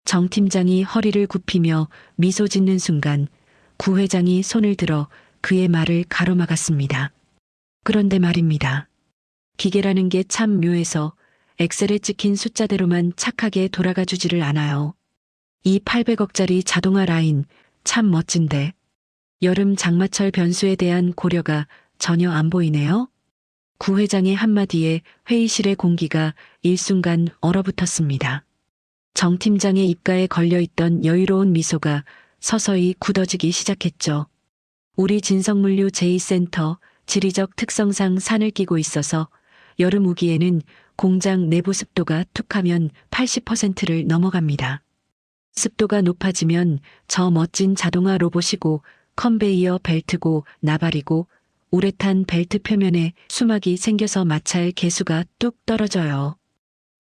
정 팀장이 허리를 굽히며 미소 짓는 순간 구 회장이 손을 들어 그의 말을 가로막았습니다. 그런데 말입니다. 기계라는 게 참 묘해서 엑셀에 찍힌 숫자대로만 착하게 돌아가 주지를 않아요. 이 800억짜리 자동화 라인 참 멋진데 여름 장마철 변수에 대한 고려가 전혀 안 보이네요. 구 회장의 한마디에 회의실의 공기가 일순간 얼어붙었습니다. 정 팀장의 입가에 걸려있던 여유로운 미소가 서서히 굳어지기 시작했죠. 우리 진성물류 제2센터 지리적 특성상 산을 끼고 있어서 여름 우기에는 공장 내부 습도가 툭하면 80%를 넘어갑니다. 습도가 높아지면 저 멋진 자동화 로봇이고 컨베이어 벨트고 나발이고 우레탄 벨트 표면에 수막이 생겨서 마찰 계수가 뚝 떨어져요.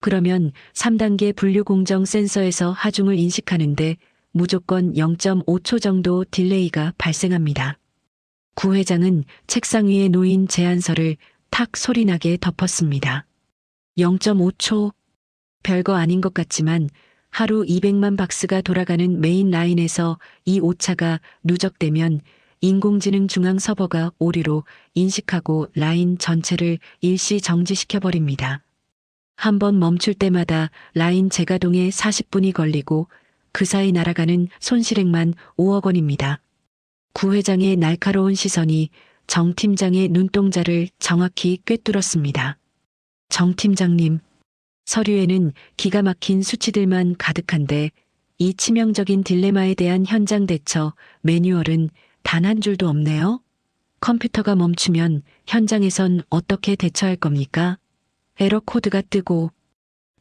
그러면 3단계 분류 공정 센서에서 하중을 인식하는데 무조건 0.5초 정도 딜레이가 발생합니다. 구 회장은 책상 위에 놓인 제안서를 탁 소리나게 덮었습니다. 0.5초. 별거 아닌 것 같지만 하루 200만 박스가 돌아가는 메인 라인에서 이 오차가 누적되면 인공지능 중앙 서버가 오류로 인식하고 라인 전체를 일시 정지시켜버립니다. 한번 멈출 때마다 라인 재가동에 40분이 걸리고 그 사이 날아가는 손실액만 5억 원입니다. 구 회장의 날카로운 시선이 정 팀장의 눈동자를 정확히 꿰뚫었습니다. 정 팀장님, 서류에는 기가 막힌 수치들만 가득한데 이 치명적인 딜레마에 대한 현장 대처 매뉴얼은 단 한 줄도 없네요. 컴퓨터가 멈추면 현장에선 어떻게 대처할 겁니까? 에러 코드가 뜨고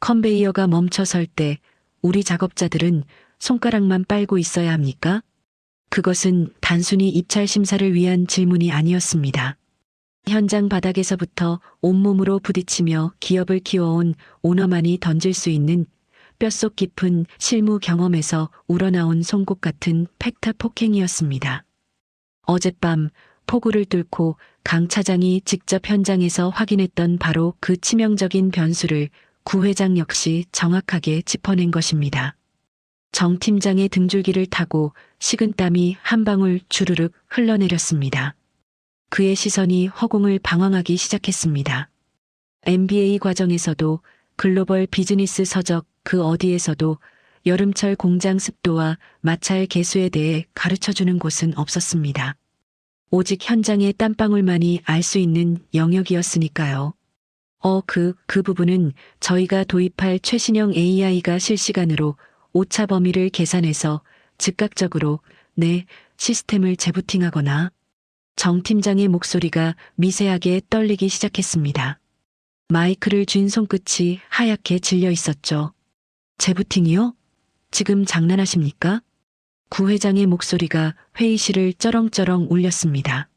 컨베이어가 멈춰설 때 우리 작업자들은 손가락만 빨고 있어야 합니까? 그것은 단순히 입찰 심사를 위한 질문이 아니었습니다. 현장 바닥에서부터 온몸으로 부딪히며 기업을 키워온 오너만이 던질 수 있는 뼛속 깊은 실무 경험에서 우러나온 송곳 같은 팩트 폭행이었습니다. 어젯밤 폭우를 뚫고 강 차장이 직접 현장에서 확인했던 바로 그 치명적인 변수를 구 회장 역시 정확하게 짚어낸 것입니다. 정 팀장의 등줄기를 타고 식은땀이 한 방울 주르륵 흘러내렸습니다. 그의 시선이 허공을 방황하기 시작했습니다. MBA 과정에서도 글로벌 비즈니스 서적 그 어디에서도 여름철 공장 습도와 마찰 계수에 대해 가르쳐주는 곳은 없었습니다. 오직 현장의 땀방울만이 알 수 있는 영역이었으니까요. 그 부분은 저희가 도입할 최신형 AI가 실시간으로 오차 범위를 계산해서 즉각적으로 시스템을 재부팅하거나. 정 팀장의 목소리가 미세하게 떨리기 시작했습니다. 마이크를 쥔 손끝이 하얗게 질려 있었죠. 재부팅이요? 지금 장난하십니까? 구 회장의 목소리가 회의실을 쩌렁쩌렁 울렸습니다.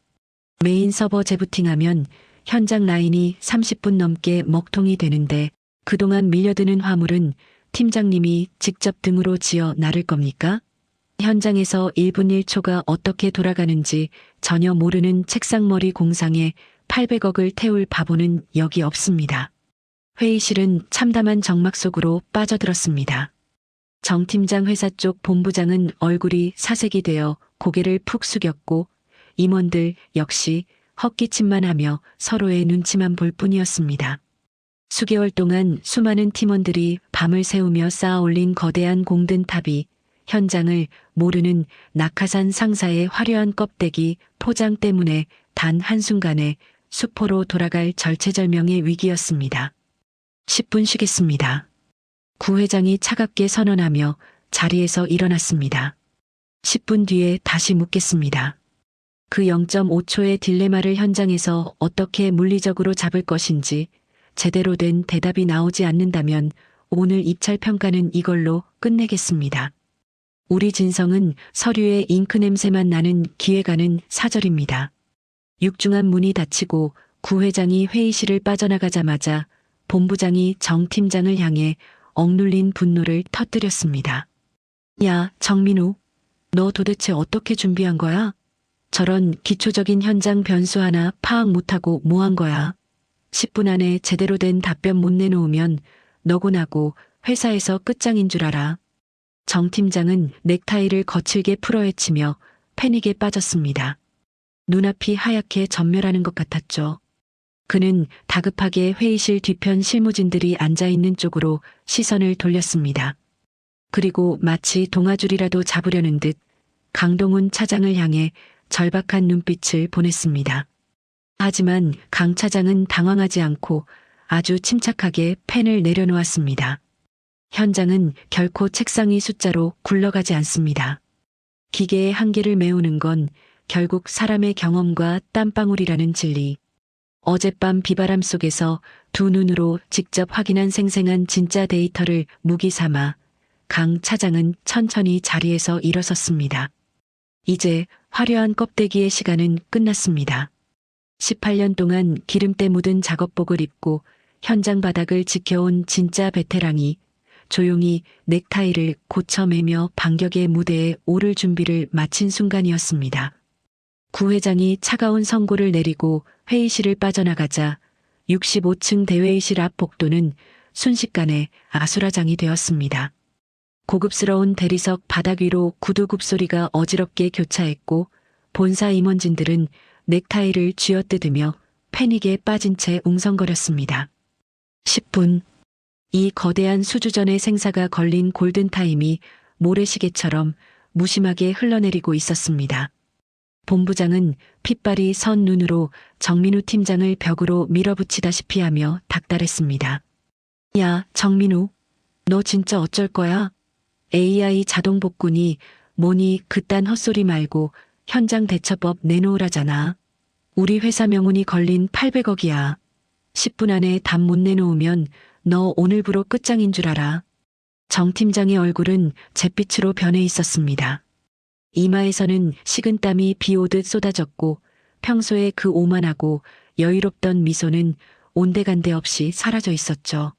메인 서버 재부팅하면 현장 라인이 30분 넘게 먹통이 되는데 그동안 밀려드는 화물은 팀장님이 직접 등으로 지어 나를 겁니까? 현장에서 1분 1초가 어떻게 돌아가는지 전혀 모르는 책상머리 공상에 800억을 태울 바보는 여기 없습니다. 회의실은 참담한 정막 속으로 빠져들었습니다. 정 팀장 회사 쪽 본부장은 얼굴이 사색이 되어 고개를 푹 숙였고 임원들 역시 헛기침만 하며 서로의 눈치만 볼 뿐이었습니다. 수개월 동안 수많은 팀원들이 밤을 새우며 쌓아 올린 거대한 공든 탑이 현장을 모르는 낙하산 상사의 화려한 껍데기 포장 때문에 단 한순간에 수포로 돌아갈 절체절명의 위기였습니다. 10분 쉬겠습니다. 구 회장이 차갑게 선언하며 자리에서 일어났습니다. 10분 뒤에 다시 묻겠습니다. 그 0.5초의 딜레마를 현장에서 어떻게 물리적으로 잡을 것인지 제대로 된 대답이 나오지 않는다면 오늘 입찰 평가는 이걸로 끝내겠습니다. 우리 진성은 서류에 잉크 냄새만 나는 기획안은 사절입니다. 육중한 문이 닫히고 구 회장이 회의실을 빠져나가자마자 본부장이 정 팀장을 향해 억눌린 분노를 터뜨렸습니다. 야, 정민우. 너 도대체 어떻게 준비한 거야? 저런 기초적인 현장 변수 하나 파악 못하고 뭐 한 거야? 10분 안에 제대로 된 답변 못 내놓으면 너고 나고 회사에서 끝장인 줄 알아. 정 팀장은 넥타이를 거칠게 풀어헤치며 패닉에 빠졌습니다. 눈앞이 하얗게 전멸하는 것 같았죠. 그는 다급하게 회의실 뒤편 실무진들이 앉아있는 쪽으로 시선을 돌렸습니다. 그리고 마치 동아줄이라도 잡으려는 듯 강동훈 차장을 향해 절박한 눈빛을 보냈습니다. 하지만 강 차장은 당황하지 않고 아주 침착하게 펜을 내려놓았습니다. 현장은 결코 책상이 숫자로 굴러가지 않습니다. 기계의 한계를 메우는 건 결국 사람의 경험과 땀방울이라는 진리. 어젯밤 비바람 속에서 두 눈으로 직접 확인한 생생한 진짜 데이터를 무기 삼아 강 차장은 천천히 자리에서 일어섰습니다. 이제 화려한 껍데기의 시간은 끝났습니다. 18년 동안 기름때 묻은 작업복을 입고 현장 바닥을 지켜온 진짜 베테랑이 조용히 넥타이를 고쳐매며 반격의 무대에 오를 준비를 마친 순간이었습니다. 구 회장이 차가운 선고를 내리고 회의실을 빠져나가자 65층 대회의실 앞 복도는 순식간에 아수라장이 되었습니다. 고급스러운 대리석 바닥 위로 구두 굽소리가 어지럽게 교차했고 본사 임원진들은 넥타이를 쥐어뜯으며 패닉에 빠진 채 웅성거렸습니다. 10분. 이 거대한 수주전의 생사가 걸린 골든타임이 모래시계처럼 무심하게 흘러내리고 있었습니다. 본부장은 핏발이 선 눈으로 정민우 팀장을 벽으로 밀어붙이다시피 하며 닥달했습니다. 야, 정민우. 너 진짜 어쩔 거야? AI 자동 복군이 뭐니 그딴 헛소리 말고 현장 대처법 내놓으라잖아. 우리 회사 명운이 걸린 800억이야. 10분 안에 답 못 내놓으면 너 오늘부로 끝장인 줄 알아. 정 팀장의 얼굴은 잿빛으로 변해 있었습니다. 이마에서는 식은땀이 비오듯 쏟아졌고 평소에 그 오만하고 여유롭던 미소는 온데간데 없이 사라져 있었죠.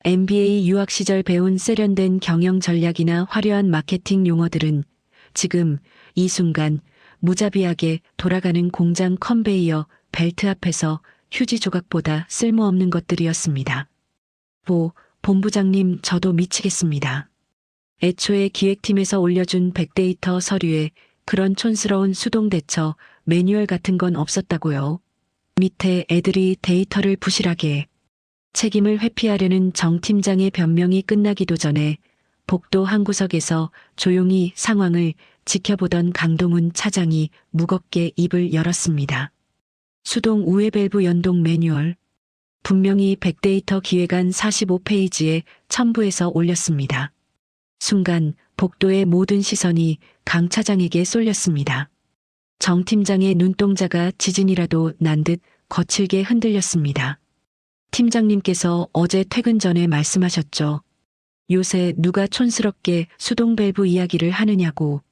MBA 유학 시절 배운 세련된 경영 전략이나 화려한 마케팅 용어들은 지금 이 순간 무자비하게 돌아가는 공장 컨베이어 벨트 앞에서 휴지 조각보다 쓸모없는 것들이었습니다. 본부장님, 저도 미치겠습니다. 애초에 기획팀에서 올려준 백데이터 서류에 그런 촌스러운 수동 대처 매뉴얼 같은 건 없었다고요. 밑에 애들이 데이터를 부실하게. 책임을 회피하려는 정 팀장의 변명이 끝나기도 전에 복도 한 구석에서 조용히 상황을 지켜보던 강동훈 차장이 무겁게 입을 열었습니다. 수동 우회 밸브 연동 매뉴얼. 분명히 백데이터 기획안 45페이지에 첨부해서 올렸습니다. 순간 복도의 모든 시선이 강 차장에게 쏠렸습니다. 정 팀장의 눈동자가 지진이라도 난 듯 거칠게 흔들렸습니다. 팀장님께서 어제 퇴근 전에 말씀하셨죠. 요새 누가 촌스럽게 수동 밸브 이야기를 하느냐고.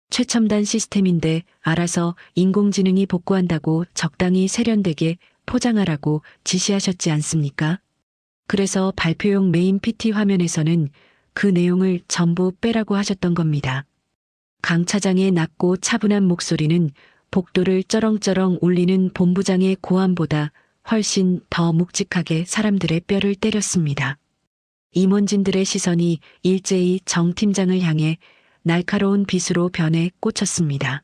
최첨단 시스템인데 알아서 인공지능이 복구한다고 적당히 세련되게 포장하라고 지시하셨지 않습니까? 그래서 발표용 메인 PT 화면에서는 그 내용을 전부 빼라고 하셨던 겁니다. 강 차장의 낮고 차분한 목소리는 복도를 쩌렁쩌렁 울리는 본부장의 고함보다 훨씬 더 묵직하게 사람들의 뼈를 때렸습니다. 임원진들의 시선이 일제히 정 팀장을 향해 날카로운 빗으로 변해 꽂혔습니다.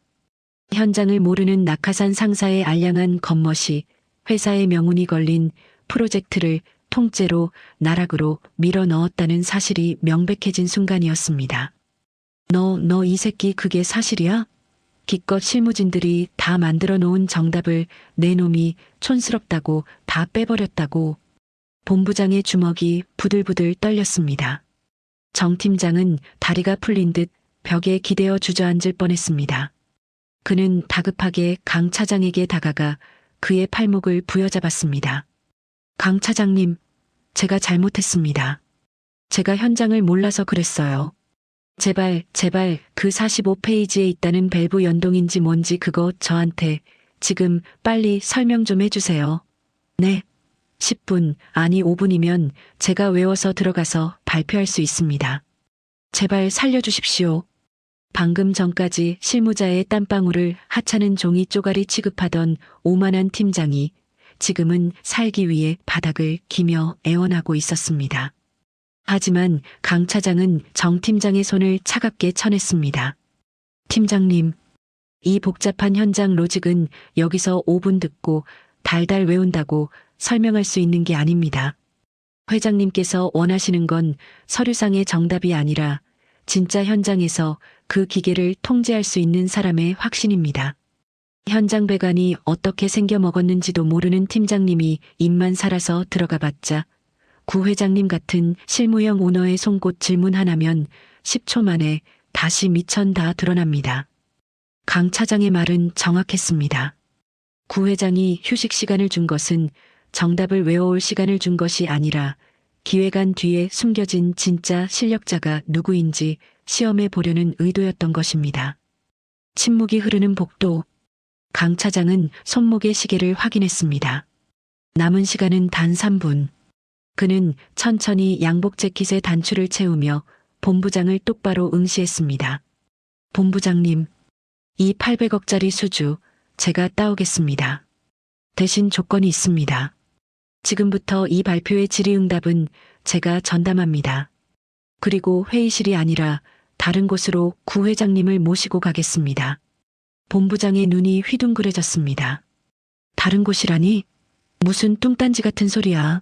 현장을 모르는 낙하산 상사의 알량한 겉멋이 회사의 명운이 걸린 프로젝트를 통째로 나락으로 밀어 넣었다는 사실이 명백해진 순간이었습니다. 너 이 새끼 그게 사실이야? 기껏 실무진들이 다 만들어 놓은 정답을 내 놈이 촌스럽다고 다 빼버렸다고. 본부장의 주먹이 부들부들 떨렸습니다. 정 팀장은 다리가 풀린 듯 벽에 기대어 주저앉을 뻔했습니다. 그는 다급하게 강 차장에게 다가가 그의 팔목을 부여잡았습니다. 강 차장님, 제가 잘못했습니다. 제가 현장을 몰라서 그랬어요. 제발 그 45페이지에 있다는 밸브 연동인지 뭔지 그거 저한테 지금 빨리 설명 좀 해주세요. 네. 10분, 아니 5분이면 제가 외워서 들어가서 발표할 수 있습니다. 제발 살려주십시오. 방금 전까지 실무자의 땀방울을 하찮은 종이 쪼가리 취급하던 오만한 팀장이 지금은 살기 위해 바닥을 기며 애원하고 있었습니다. 하지만 강 차장은 정 팀장의 손을 차갑게 쳐냈습니다. 팀장님, 이 복잡한 현장 로직은 여기서 5분 듣고 달달 외운다고 설명할 수 있는 게 아닙니다. 회장님께서 원하시는 건 서류상의 정답이 아니라 진짜 현장에서 그 기계를 통제할 수 있는 사람의 확신입니다. 현장 배관이 어떻게 생겨 먹었는지도 모르는 팀장님이 입만 살아서 들어가 봤자 구 회장님 같은 실무형 오너의 송곳 질문 하나면 10초 만에 다시 미천 다 드러납니다. 강 차장의 말은 정확했습니다. 구 회장이 휴식 시간을 준 것은 정답을 외워올 시간을 준 것이 아니라 기획안 뒤에 숨겨진 진짜 실력자가 누구인지 시험해 보려는 의도였던 것입니다. 침묵이 흐르는 복도. 강 차장은 손목의 시계를 확인했습니다. 남은 시간은 단 3분. 그는 천천히 양복 재킷의 단추를 채우며 본부장을 똑바로 응시했습니다. 본부장님, 이 800억짜리 수주 제가 따오겠습니다. 대신 조건이 있습니다. 지금부터 이 발표의 질의응답은 제가 전담합니다. 그리고 회의실이 아니라 다른 곳으로 구 회장님을 모시고 가겠습니다. 본부장의 눈이 휘둥그레졌습니다. 다른 곳이라니? 무슨 뚱딴지 같은 소리야.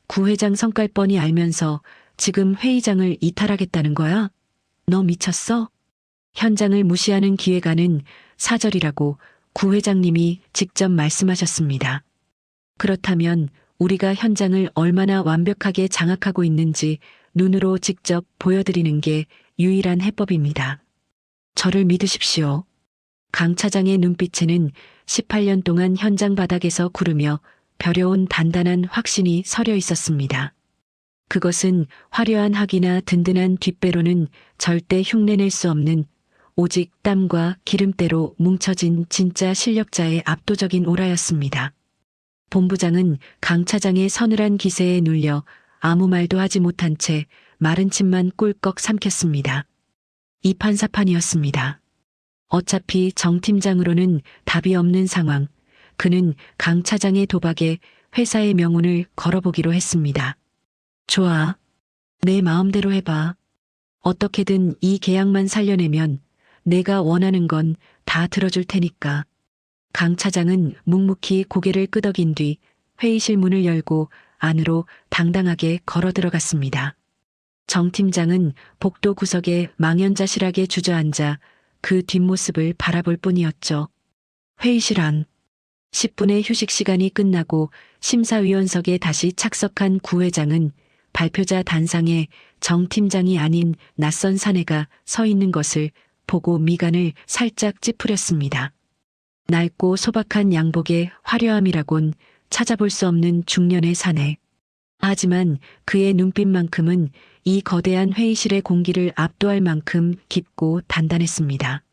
구 회장 성깔 뻔히 알면서 지금 회의장을 이탈하겠다는 거야? 너 미쳤어? 현장을 무시하는 기획안은 사절이라고 구 회장님이 직접 말씀하셨습니다. 그렇다면 우리가 현장을 얼마나 완벽하게 장악하고 있는지 눈으로 직접 보여드리는 게 유일한 해법입니다. 저를 믿으십시오. 강 차장의 눈빛에는 18년 동안 현장 바닥에서 구르며 벼려온 단단한 확신이 서려 있었습니다. 그것은 화려한 학이나 든든한 뒷배로는 절대 흉내낼 수 없는 오직 땀과 기름때로 뭉쳐진 진짜 실력자의 압도적인 오라였습니다. 본부장은 강 차장의 서늘한 기세에 눌려 아무 말도 하지 못한 채 마른 침만 꿀꺽 삼켰습니다. 이판사판이었습니다. 어차피 정 팀장으로는 답이 없는 상황. 그는 강 차장의 도박에 회사의 명운을 걸어보기로 했습니다. 좋아. 내 마음대로 해봐. 어떻게든 이 계약만 살려내면 내가 원하는 건 다 들어줄 테니까. 강 차장은 묵묵히 고개를 끄덕인 뒤 회의실 문을 열고 안으로 당당하게 걸어 들어갔습니다. 정 팀장은 복도 구석에 망연자실하게 주저앉아 그 뒷모습을 바라볼 뿐이었죠. 회의실 안. 10분의 휴식 시간이 끝나고 심사위원석에 다시 착석한 구 회장은 발표자 단상에 정 팀장이 아닌 낯선 사내가 서 있는 것을 보고 미간을 살짝 찌푸렸습니다. 낡고 소박한 양복의 화려함이라곤 찾아볼 수 없는 중년의 사내. 하지만 그의 눈빛만큼은 이 거대한 회의실의 공기를 압도할 만큼 깊고 단단했습니다.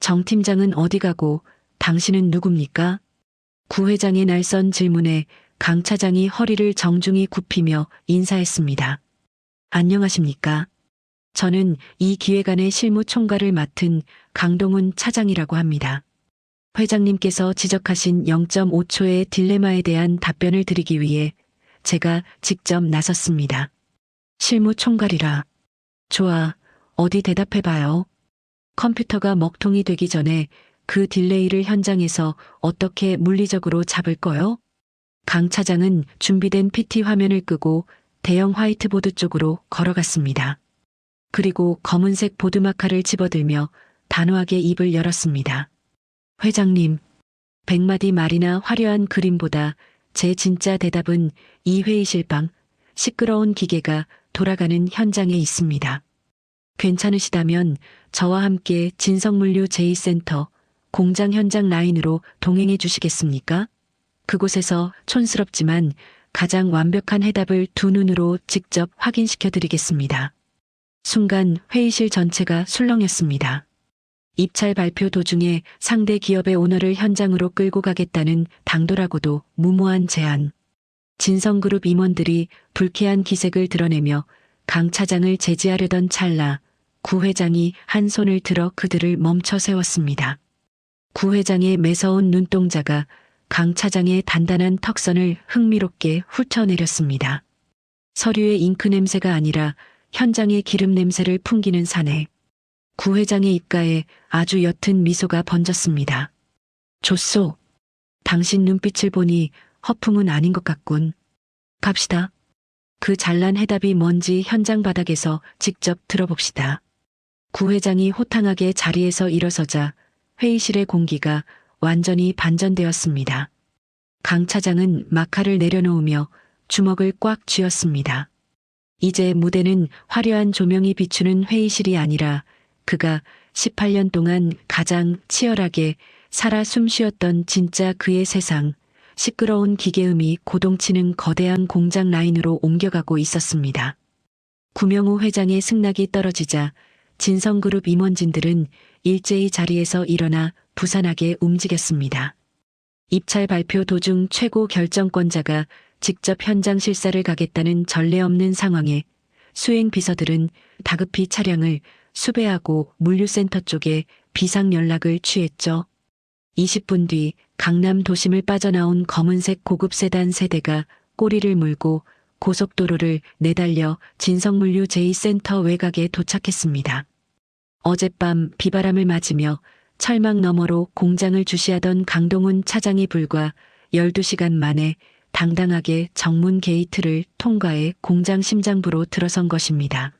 정 팀장은 어디 가고 당신은 누굽니까? 구 회장의 날선 질문에 강 차장이 허리를 정중히 굽히며 인사했습니다. 안녕하십니까? 저는 이 기획안의 실무 총괄을 맡은 강동훈 차장이라고 합니다. 회장님께서 지적하신 0.5초의 딜레마에 대한 답변을 드리기 위해 제가 직접 나섰습니다. 실무 총괄이라. 좋아, 어디 대답해봐요. 컴퓨터가 먹통이 되기 전에 그 딜레이를 현장에서 어떻게 물리적으로 잡을 거요? 강 차장은 준비된 PT 화면을 끄고 대형 화이트보드 쪽으로 걸어갔습니다. 그리고 검은색 보드마카를 집어들며 단호하게 입을 열었습니다. 회장님, 100마디 말이나 화려한 그림보다 제 진짜 대답은 이 회의실 방 시끄러운 기계가 돌아가는 현장에 있습니다. 괜찮으시다면 저와 함께 진성물류 제2센터 공장 현장 라인으로 동행해 주시겠습니까? 그곳에서 촌스럽지만 가장 완벽한 해답을 두 눈으로 직접 확인시켜 드리겠습니다. 순간 회의실 전체가 술렁였습니다. 입찰 발표 도중에 상대 기업의 오너를 현장으로 끌고 가겠다는 당돌하고도 무모한 제안. 진성그룹 임원들이 불쾌한 기색을 드러내며 강 차장을 제지하려던 찰나 구 회장이 한 손을 들어 그들을 멈춰 세웠습니다. 구 회장의 매서운 눈동자가 강 차장의 단단한 턱선을 흥미롭게 훑어내렸습니다. 서류의 잉크 냄새가 아니라 현장의 기름 냄새를 풍기는 사내. 구 회장의 입가에 아주 옅은 미소가 번졌습니다. 좋소. 당신 눈빛을 보니 허풍은 아닌 것 같군. 갑시다. 그 잘난 해답이 뭔지 현장 바닥에서 직접 들어봅시다. 구 회장이 호탕하게 자리에서 일어서자 회의실의 공기가 완전히 반전되었습니다. 강 차장은 마카를 내려놓으며 주먹을 꽉 쥐었습니다. 이제 무대는 화려한 조명이 비추는 회의실이 아니라 그가 18년 동안 가장 치열하게 살아 숨쉬었던 진짜 그의 세상, 시끄러운 기계음이 고동치는 거대한 공장 라인으로 옮겨가고 있었습니다. 구명호 회장의 승낙이 떨어지자 진성그룹 임원진들은 일제히 자리에서 일어나 부산하게 움직였습니다. 입찰 발표 도중 최고 결정권자가 직접 현장 실사를 가겠다는 전례 없는 상황에 수행 비서들은 다급히 차량을 수배하고 물류센터 쪽에 비상 연락을 취했죠. 20분 뒤 강남 도심을 빠져나온 검은색 고급 세단 세대가 꼬리를 물고 고속도로를 내달려 진성물류 제2센터 외곽에 도착했습니다. 어젯밤 비바람을 맞으며 철망 너머로 공장을 주시하던 강동훈 차장이 불과 12시간 만에 당당하게 정문 게이트를 통과해 공장 심장부로 들어선 것입니다.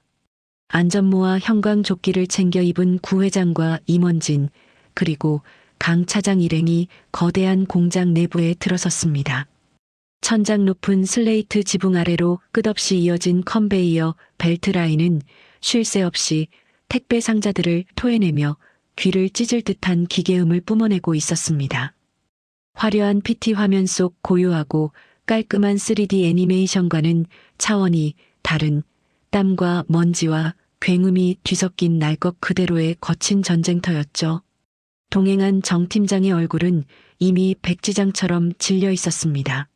안전모와 형광조끼를 챙겨 입은 구 회장과 임원진, 그리고 강 차장 일행이 거대한 공장 내부에 들어섰습니다. 천장 높은 슬레이트 지붕 아래로 끝없이 이어진 컨베이어 벨트 라인은 쉴 새 없이 택배 상자들을 토해내며 귀를 찢을 듯한 기계음을 뿜어내고 있었습니다. 화려한 PT 화면 속 고요하고 깔끔한 3D 애니메이션과는 차원이 다른 땀과 먼지와 굉음이 뒤섞인 날 것 그대로의 거친 전쟁터였죠. 동행한 정 팀장의 얼굴은 이미 백지장처럼 질려 있었습니다.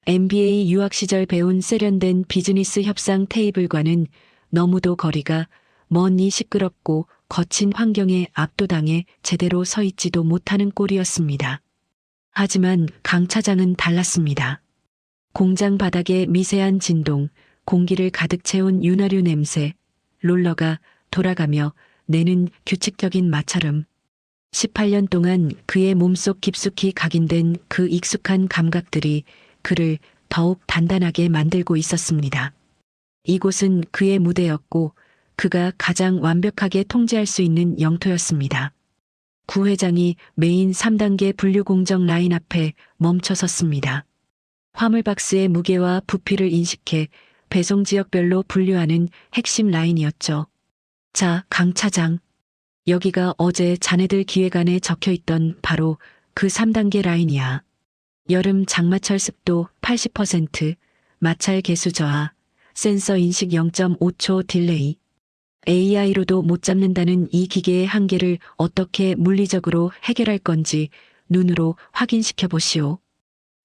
MBA 유학 시절 배운 세련된 비즈니스 협상 테이블과는 너무도 거리가 먼 이 시끄럽고 거친 환경에 압도당해 제대로 서 있지도 못하는 꼴이었습니다. 하지만 강 차장은 달랐습니다. 공장 바닥의 미세한 진동, 공기를 가득 채운 윤활유 냄새, 롤러가 돌아가며 내는 규칙적인 마찰음. 18년 동안 그의 몸속 깊숙이 각인된 그 익숙한 감각들이 그를 더욱 단단하게 만들고 있었습니다. 이곳은 그의 무대였고 그가 가장 완벽하게 통제할 수 있는 영토였습니다. 구 회장이 메인 3단계 분류 공정 라인 앞에 멈춰 섰습니다. 화물 박스의 무게와 부피를 인식해 배송 지역별로 분류하는 핵심 라인이었죠. 자, 강 차장. 여기가 어제 자네들 기획안에 적혀 있던 바로 그 3단계 라인이야. 여름 장마철 습도 80%, 마찰 개수 저하, 센서 인식 0.5초 딜레이. AI로도 못 잡는다는 이 기계의 한계를 어떻게 물리적으로 해결할 건지 눈으로 확인시켜 보시오.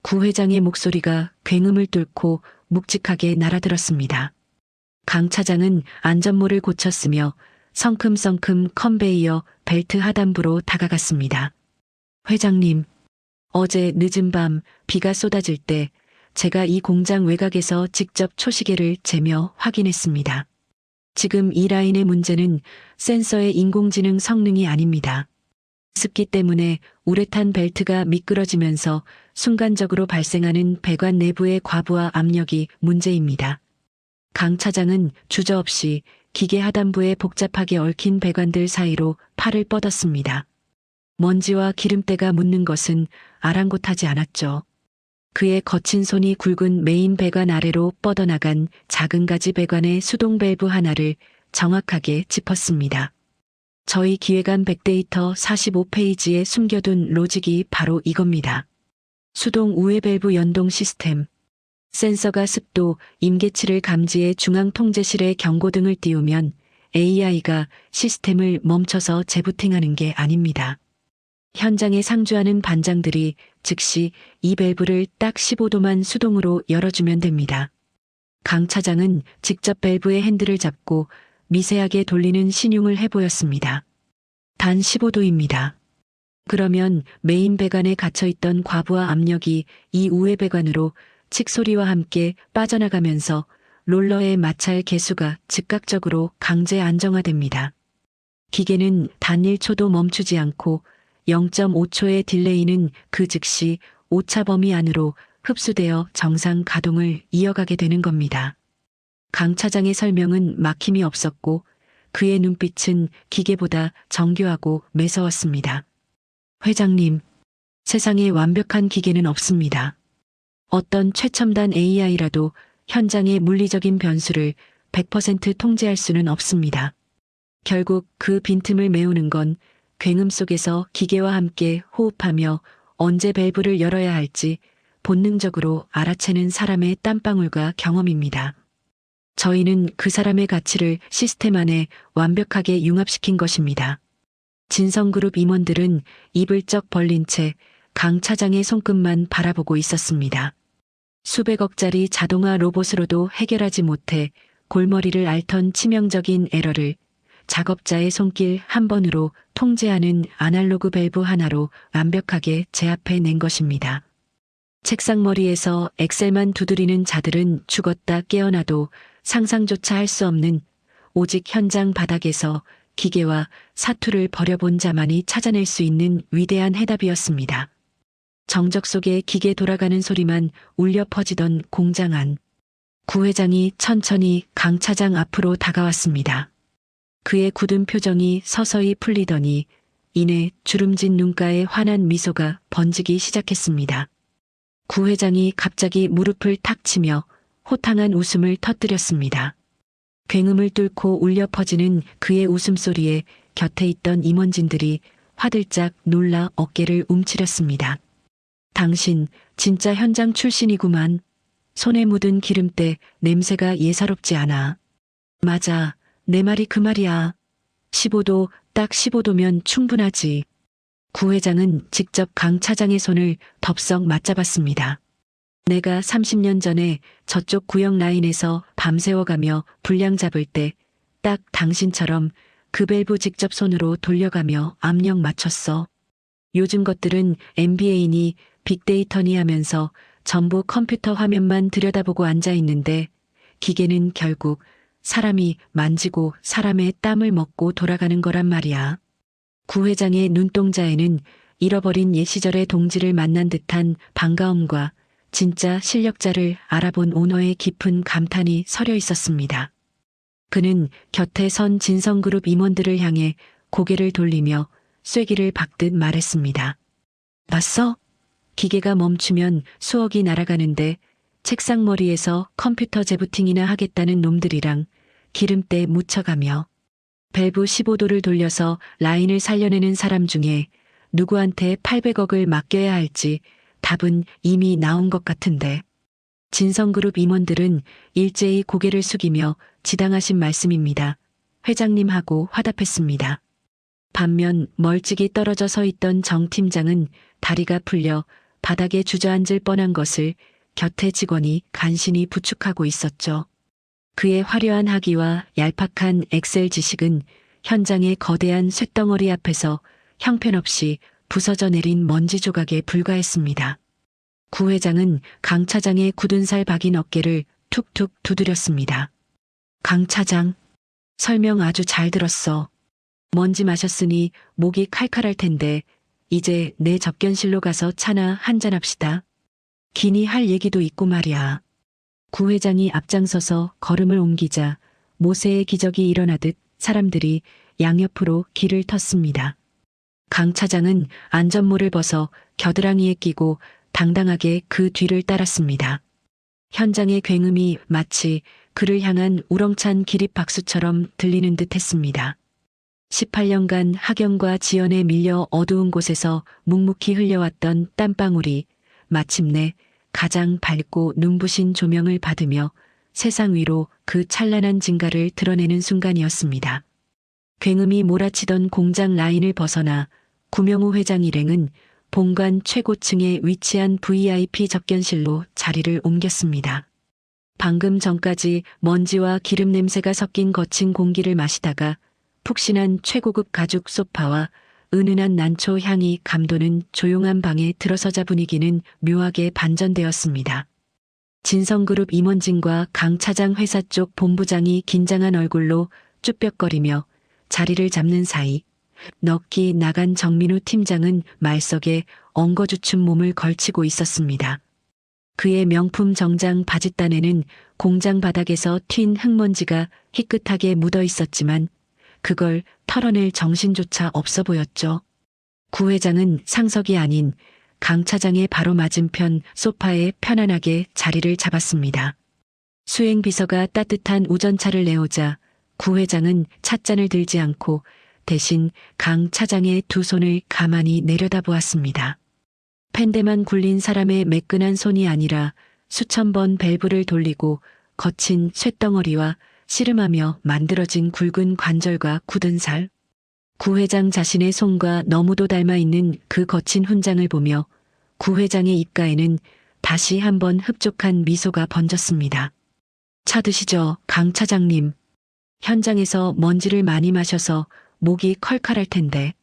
구 회장의 목소리가 굉음을 뚫고 묵직하게 날아들었습니다. 강 차장은 안전모를 고쳤으며 성큼성큼 컨베이어 벨트 하단부로 다가갔습니다. 회장님, 어제 늦은 밤 비가 쏟아질 때 제가 이 공장 외곽에서 직접 초시계를 재며 확인했습니다. 지금 이 라인의 문제는 센서의 인공지능 성능이 아닙니다. 습기 때문에 우레탄 벨트가 미끄러지면서 순간적으로 발생하는 배관 내부의 과부하 압력이 문제입니다. 강 차장은 주저없이 기계 하단부에 복잡하게 얽힌 배관들 사이로 팔을 뻗었습니다. 먼지와 기름때가 묻는 것은 아랑곳하지 않았죠. 그의 거친 손이 굵은 메인 배관 아래로 뻗어나간 작은 가지 배관의 수동 밸브 하나를 정확하게 짚었습니다. 저희 기획안 백데이터 45페이지에 숨겨둔 로직이 바로 이겁니다. 수동 우회 밸브 연동 시스템. 센서가 습도, 임계치를 감지해 중앙 통제실에 경고등을 띄우면 AI가 시스템을 멈춰서 재부팅하는 게 아닙니다. 현장에 상주하는 반장들이 즉시 이 밸브를 딱 15도만 수동으로 열어주면 됩니다. 강 차장은 직접 밸브의 핸들을 잡고 미세하게 돌리는 신용을 해보였습니다. 단 15도입니다. 그러면 메인 배관에 갇혀있던 과부하 압력이 이 우회 배관으로 칙소리와 함께 빠져나가면서 롤러의 마찰 개수가 즉각적으로 강제 안정화됩니다. 기계는 단 1초도 멈추지 않고 0.5초의 딜레이는 그 즉시 오차 범위 안으로 흡수되어 정상 가동을 이어가게 되는 겁니다. 강 차장의 설명은 막힘이 없었고 그의 눈빛은 기계보다 정교하고 매서웠습니다. 회장님, 세상에 완벽한 기계는 없습니다. 어떤 최첨단 AI라도 현장의 물리적인 변수를 100% 통제할 수는 없습니다. 결국 그 빈틈을 메우는 건 굉음 속에서 기계와 함께 호흡하며 언제 밸브를 열어야 할지 본능적으로 알아채는 사람의 땀방울과 경험입니다. 저희는 그 사람의 가치를 시스템 안에 완벽하게 융합시킨 것입니다. 진성그룹 임원들은 입을 쩍 벌린 채 강 차장의 손끝만 바라보고 있었습니다. 수백억짜리 자동화 로봇으로도 해결하지 못해 골머리를 앓던 치명적인 에러를 작업자의 손길 한 번으로 통제하는 아날로그 밸브 하나로 완벽하게 제압해낸 것입니다. 책상머리에서 엑셀만 두드리는 자들은 죽었다 깨어나도 상상조차 할 수 없는 오직 현장 바닥에서 기계와 사투를 벌여본 자만이 찾아낼 수 있는 위대한 해답이었습니다. 정적 속에 기계 돌아가는 소리만 울려 퍼지던 공장 안. 구 회장이 천천히 강 차장 앞으로 다가왔습니다. 그의 굳은 표정이 서서히 풀리더니 이내 주름진 눈가에 환한 미소가 번지기 시작했습니다. 구 회장이 갑자기 무릎을 탁 치며 호탕한 웃음을 터뜨렸습니다. 굉음을 뚫고 울려 퍼지는 그의 웃음소리에 곁에 있던 임원진들이 화들짝 놀라 어깨를 움츠렸습니다. 당신 진짜 현장 출신이구만. 손에 묻은 기름때 냄새가 예사롭지 않아. 맞아. 내 말이 그 말이야. 15도, 딱 15도면 충분하지. 구 회장은 직접 강 차장의 손을 덥석 맞잡았습니다. 내가 30년 전에 저쪽 구역 라인에서 밤새워가며 분량 잡을 때 딱 당신처럼 그 밸브 직접 손으로 돌려가며 압력 맞췄어. 요즘 것들은 MBA니 빅데이터니 하면서 전부 컴퓨터 화면만 들여다보고 앉아있는데 기계는 결국 사람이 만지고 사람의 땀을 먹고 돌아가는 거란 말이야. 구 회장의 눈동자에는 잃어버린 옛 시절의 동지를 만난 듯한 반가움과 진짜 실력자를 알아본 오너의 깊은 감탄이 서려 있었습니다. 그는 곁에 선 진성그룹 임원들을 향해 고개를 돌리며 쐐기를 박듯 말했습니다. 봤어? 기계가 멈추면 수억이 날아가는데 책상 머리에서 컴퓨터 재부팅이나 하겠다는 놈들이랑 기름때 묻혀가며 밸브 15도를 돌려서 라인을 살려내는 사람 중에 누구한테 800억을 맡겨야 할지 답은 이미 나온 것 같은데. 진성그룹 임원들은 일제히 고개를 숙이며 지당하신 말씀입니다. 회장님하고 화답했습니다. 반면 멀찍이 떨어져 서 있던 정 팀장은 다리가 풀려 바닥에 주저앉을 뻔한 것을 곁에 직원이 간신히 부축하고 있었죠. 그의 화려한 학위와 얄팍한 엑셀 지식은 현장의 거대한 쇳덩어리 앞에서 형편없이 부서져 내린 먼지 조각에 불과했습니다. 구 회장은 강 차장의 굳은 살 박인 어깨를 툭툭 두드렸습니다. 강 차장, 설명 아주 잘 들었어. 먼지 마셨으니 목이 칼칼할 텐데 이제 내 접견실로 가서 차나 한잔합시다. 기니 할 얘기도 있고 말이야. 구 회장이 앞장서서 걸음을 옮기자 모세의 기적이 일어나듯 사람들이 양옆으로 길을 텄습니다. 강 차장은 안전모를 벗어 겨드랑이에 끼고 당당하게 그 뒤를 따랐습니다. 현장의 굉음이 마치 그를 향한 우렁찬 기립박수처럼 들리는 듯 했습니다. 18년간 학연과 지연에 밀려 어두운 곳에서 묵묵히 흘려왔던 땀방울이 마침내 가장 밝고 눈부신 조명을 받으며 세상 위로 그 찬란한 진가를 드러내는 순간이었습니다. 굉음이 몰아치던 공장 라인을 벗어나 구명호 회장 일행은 본관 최고층에 위치한 VIP 접견실로 자리를 옮겼습니다. 방금 전까지 먼지와 기름 냄새가 섞인 거친 공기를 마시다가 푹신한 최고급 가죽 소파와 은은한 난초 향이 감도는 조용한 방에 들어서자 분위기는 묘하게 반전되었습니다. 진성그룹 임원진과 강 차장 회사 쪽 본부장이 긴장한 얼굴로 쭈뼛거리며 자리를 잡는 사이 넋기 나간 정민우 팀장은 말석에 엉거주춤 몸을 걸치고 있었습니다. 그의 명품 정장 바짓단에는 공장 바닥에서 튄 흙먼지가 희끗하게 묻어 있었지만 그걸 털어낼 정신조차 없어 보였죠. 구 회장은 상석이 아닌 강 차장의 바로 맞은편 소파에 편안하게 자리를 잡았습니다. 수행비서가 따뜻한 우전차를 내오자 구 회장은 찻잔을 들지 않고 대신 강 차장의 두 손을 가만히 내려다보았습니다. 펜대만 굴린 사람의 매끈한 손이 아니라 수천 번 밸브를 돌리고 거친 쇳덩어리와 씨름하며 만들어진 굵은 관절과 굳은 살. 구 회장 자신의 손과 너무도 닮아 있는 그 거친 훈장을 보며 구 회장의 입가에는 다시 한번 흡족한 미소가 번졌습니다. 차 드시죠, 강 차장님. 현장에서 먼지를 많이 마셔서 목이 컬컬할 텐데.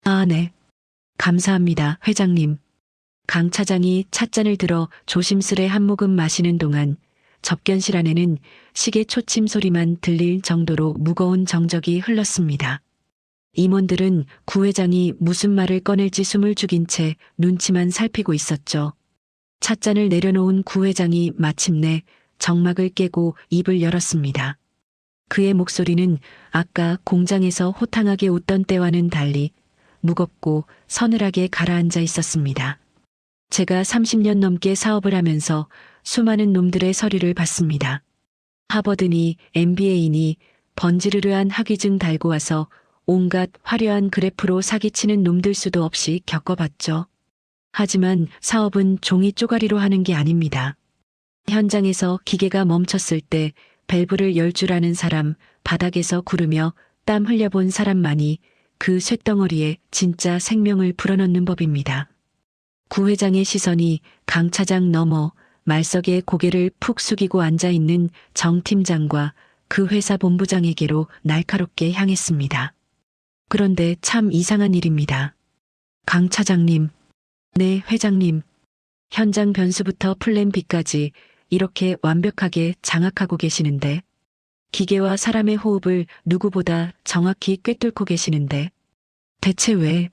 아, 네. 감사합니다, 회장님. 강 차장이 찻잔을 들어 조심스레 한 모금 마시는 동안 접견실 안에는 시계 초침 소리만 들릴 정도로 무거운 정적이 흘렀습니다. 임원들은 구 회장이 무슨 말을 꺼낼지 숨을 죽인 채 눈치만 살피고 있었죠. 찻잔을 내려놓은 구 회장이 마침내 정막을 깨고 입을 열었습니다. 그의 목소리는 아까 공장에서 호탕하게 웃던 때와는 달리 무겁고 서늘하게 가라앉아 있었습니다. 제가 30년 넘게 사업을 하면서 수많은 놈들의 서류를 봤습니다. 하버드니 MBA니 번지르르한 학위증 달고 와서 온갖 화려한 그래프로 사기치는 놈들 수도 없이 겪어봤죠. 하지만 사업은 종이 쪼가리로 하는 게 아닙니다. 현장에서 기계가 멈췄을 때 밸브를 열 줄 아는 사람, 바닥에서 구르며 땀 흘려본 사람만이 그 쇳덩어리에 진짜 생명을 불어넣는 법입니다. 구 회장의 시선이 강 차장 너머 말석에 고개를 푹 숙이고 앉아있는 정 팀장과 그 회사 본부장에게로 날카롭게 향했습니다. 그런데 참 이상한 일입니다. 강 차장님, 네 회장님, 현장 변수부터 플랜 B까지 이렇게 완벽하게 장악하고 계시는데, 기계와 사람의 호흡을 누구보다 정확히 꿰뚫고 계시는데, 대체 왜?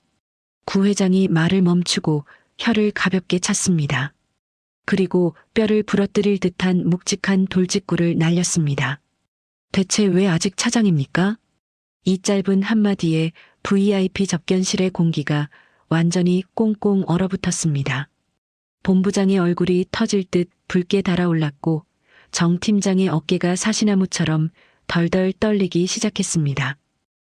구 회장이 말을 멈추고 혀를 가볍게 찼습니다. 그리고 뼈를 부러뜨릴 듯한 묵직한 돌직구를 날렸습니다. 대체 왜 아직 차장입니까? 이 짧은 한마디에 VIP 접견실의 공기가 완전히 꽁꽁 얼어붙었습니다. 본부장의 얼굴이 터질 듯 붉게 달아올랐고 정 팀장의 어깨가 사시나무처럼 덜덜 떨리기 시작했습니다.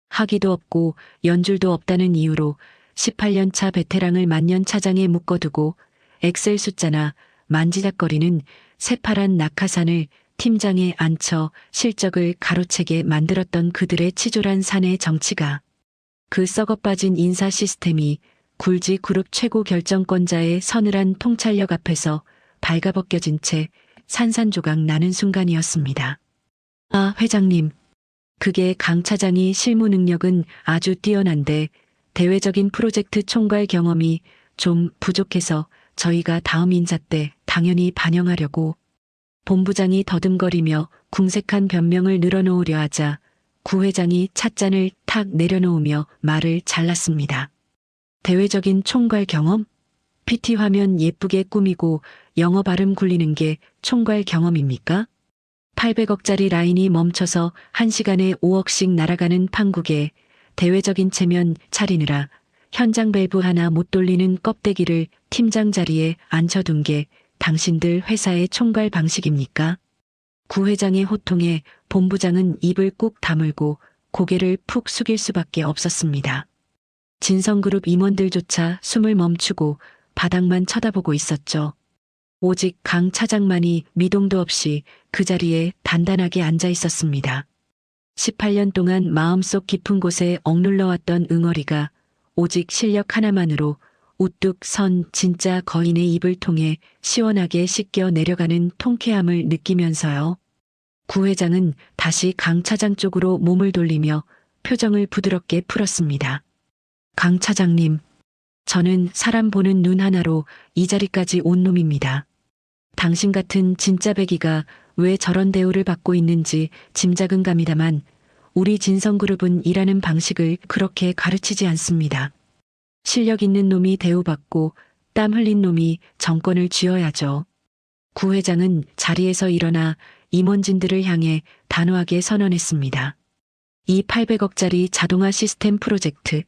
학위도 없고 연줄도 없다는 이유로 18년 차 베테랑을 만년 차장에 묶어두고 엑셀 숫자나 만지작거리는 새파란 낙하산을 팀장에 앉혀 실적을 가로채게 만들었던 그들의 치졸한 사내 정치가, 그 썩어빠진 인사 시스템이 굴지 그룹 최고 결정권자의 서늘한 통찰력 앞에서 발가벗겨진 채 산산조각 나는 순간이었습니다. 아, 회장님. 그게 강 차장이 실무 능력은 아주 뛰어난데 대외적인 프로젝트 총괄 경험이 좀 부족해서 저희가 다음 인사 때 당연히 반영하려고. 본부장이 더듬거리며 궁색한 변명을 늘어놓으려 하자 구 회장이 찻잔을 탁 내려놓으며 말을 잘랐습니다. 대외적인 총괄 경험? PT 화면 예쁘게 꾸미고 영어 발음 굴리는 게 총괄 경험입니까? 800억짜리 라인이 멈춰서 1시간에 5억씩 날아가는 판국에 대외적인 체면 차리느라 현장 밸브 하나 못 돌리는 껍데기를 팀장 자리에 앉혀둔 게 당신들 회사의 총괄 방식입니까? 구 회장의 호통에 본부장은 입을 꾹 다물고 고개를 푹 숙일 수밖에 없었습니다. 진성그룹 임원들조차 숨을 멈추고 바닥만 쳐다보고 있었죠. 오직 강 차장만이 미동도 없이 그 자리에 단단하게 앉아 있었습니다. 18년 동안 마음속 깊은 곳에 억눌러왔던 응어리가 오직 실력 하나만으로 우뚝 선 진짜 거인의 입을 통해 시원하게 씻겨 내려가는 통쾌함을 느끼면서요. 구 회장은 다시 강 차장 쪽으로 몸을 돌리며 표정을 부드럽게 풀었습니다. 강 차장님, 저는 사람 보는 눈 하나로 이 자리까지 온 놈입니다. 당신 같은 진짜 배기가 왜 저런 대우를 받고 있는지 짐작은 갑니다만 우리 진성그룹은 일하는 방식을 그렇게 가르치지 않습니다. 실력 있는 놈이 대우받고 땀 흘린 놈이 정권을 쥐어야죠. 구 회장은 자리에서 일어나 임원진들을 향해 단호하게 선언했습니다. 이 800억짜리 자동화 시스템 프로젝트,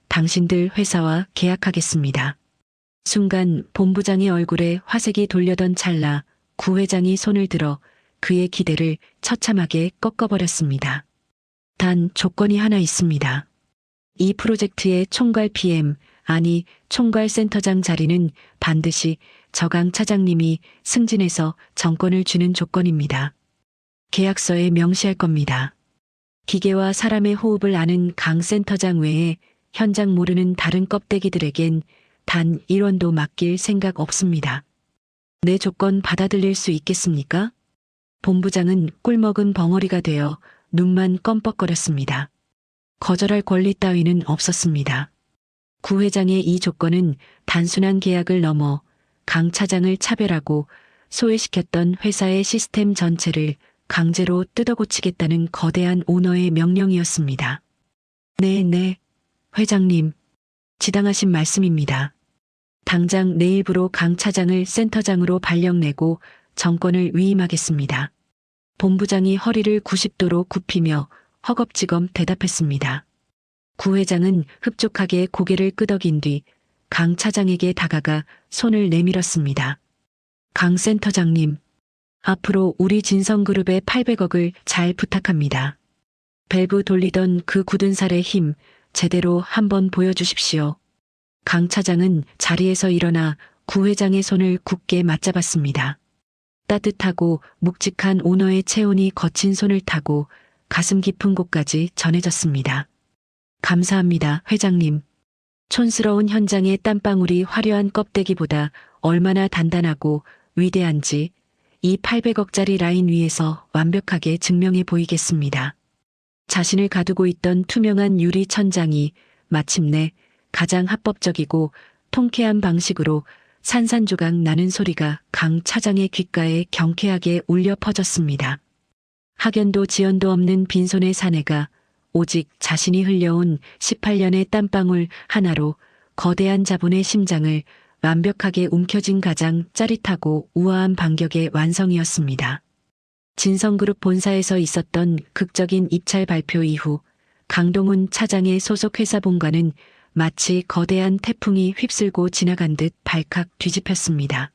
당신들 회사와 계약하겠습니다. 순간 본부장의 얼굴에 화색이 돌려던 찰나 구 회장이 손을 들어 그의 기대를 처참하게 꺾어버렸습니다. 단 조건이 하나 있습니다. 이 프로젝트의 총괄 PM, 아니 총괄 센터장 자리는 반드시 저강 차장님이 승진해서 정권을 주는 조건입니다. 계약서에 명시할 겁니다. 기계와 사람의 호흡을 아는 강 센터장 외에 현장 모르는 다른 껍데기들에겐 단 1원도 맡길 생각 없습니다. 내 조건 받아들일 수 있겠습니까? 본부장은 꿀먹은 벙어리가 되어 눈만 껌뻑거렸습니다. 거절할 권리 따위는 없었습니다. 구 회장의 이 조건은 단순한 계약을 넘어 강 차장을 차별하고 소외시켰던 회사의 시스템 전체를 강제로 뜯어고치겠다는 거대한 오너의 명령이었습니다. 네, 회장님. 지당하신 말씀입니다. 당장 내일부로 강 차장을 센터장으로 발령내고 정권을 위임하겠습니다. 본부장이 허리를 90도로 굽히며 허겁지겁 대답했습니다. 구 회장은 흡족하게 고개를 끄덕인 뒤 강 차장에게 다가가 손을 내밀었습니다. 강 센터장님, 앞으로 우리 진성그룹의 800억을 잘 부탁합니다. 밸브 돌리던 그 굳은 살의 힘 제대로 한번 보여주십시오. 강 차장은 자리에서 일어나 구 회장의 손을 굳게 맞잡았습니다. 따뜻하고 묵직한 오너의 체온이 거친 손을 타고 가슴 깊은 곳까지 전해졌습니다. 감사합니다, 회장님. 촌스러운 현장의 땀방울이 화려한 껍데기보다 얼마나 단단하고 위대한지 이 800억짜리 라인 위에서 완벽하게 증명해 보이겠습니다. 자신을 가두고 있던 투명한 유리 천장이 마침내 가장 합법적이고 통쾌한 방식으로 산산조각 나는 소리가 강 차장의 귓가에 경쾌하게 울려 퍼졌습니다. 학연도 지연도 없는 빈손의 사내가 오직 자신이 흘려온 18년의 땀방울 하나로 거대한 자본의 심장을 완벽하게 움켜쥔 가장 짜릿하고 우아한 반격의 완성이었습니다. 진성그룹 본사에서 있었던 극적인 입찰 발표 이후 강동훈 차장의 소속 회사 본관은 마치 거대한 태풍이 휩쓸고 지나간 듯 발칵 뒤집혔습니다.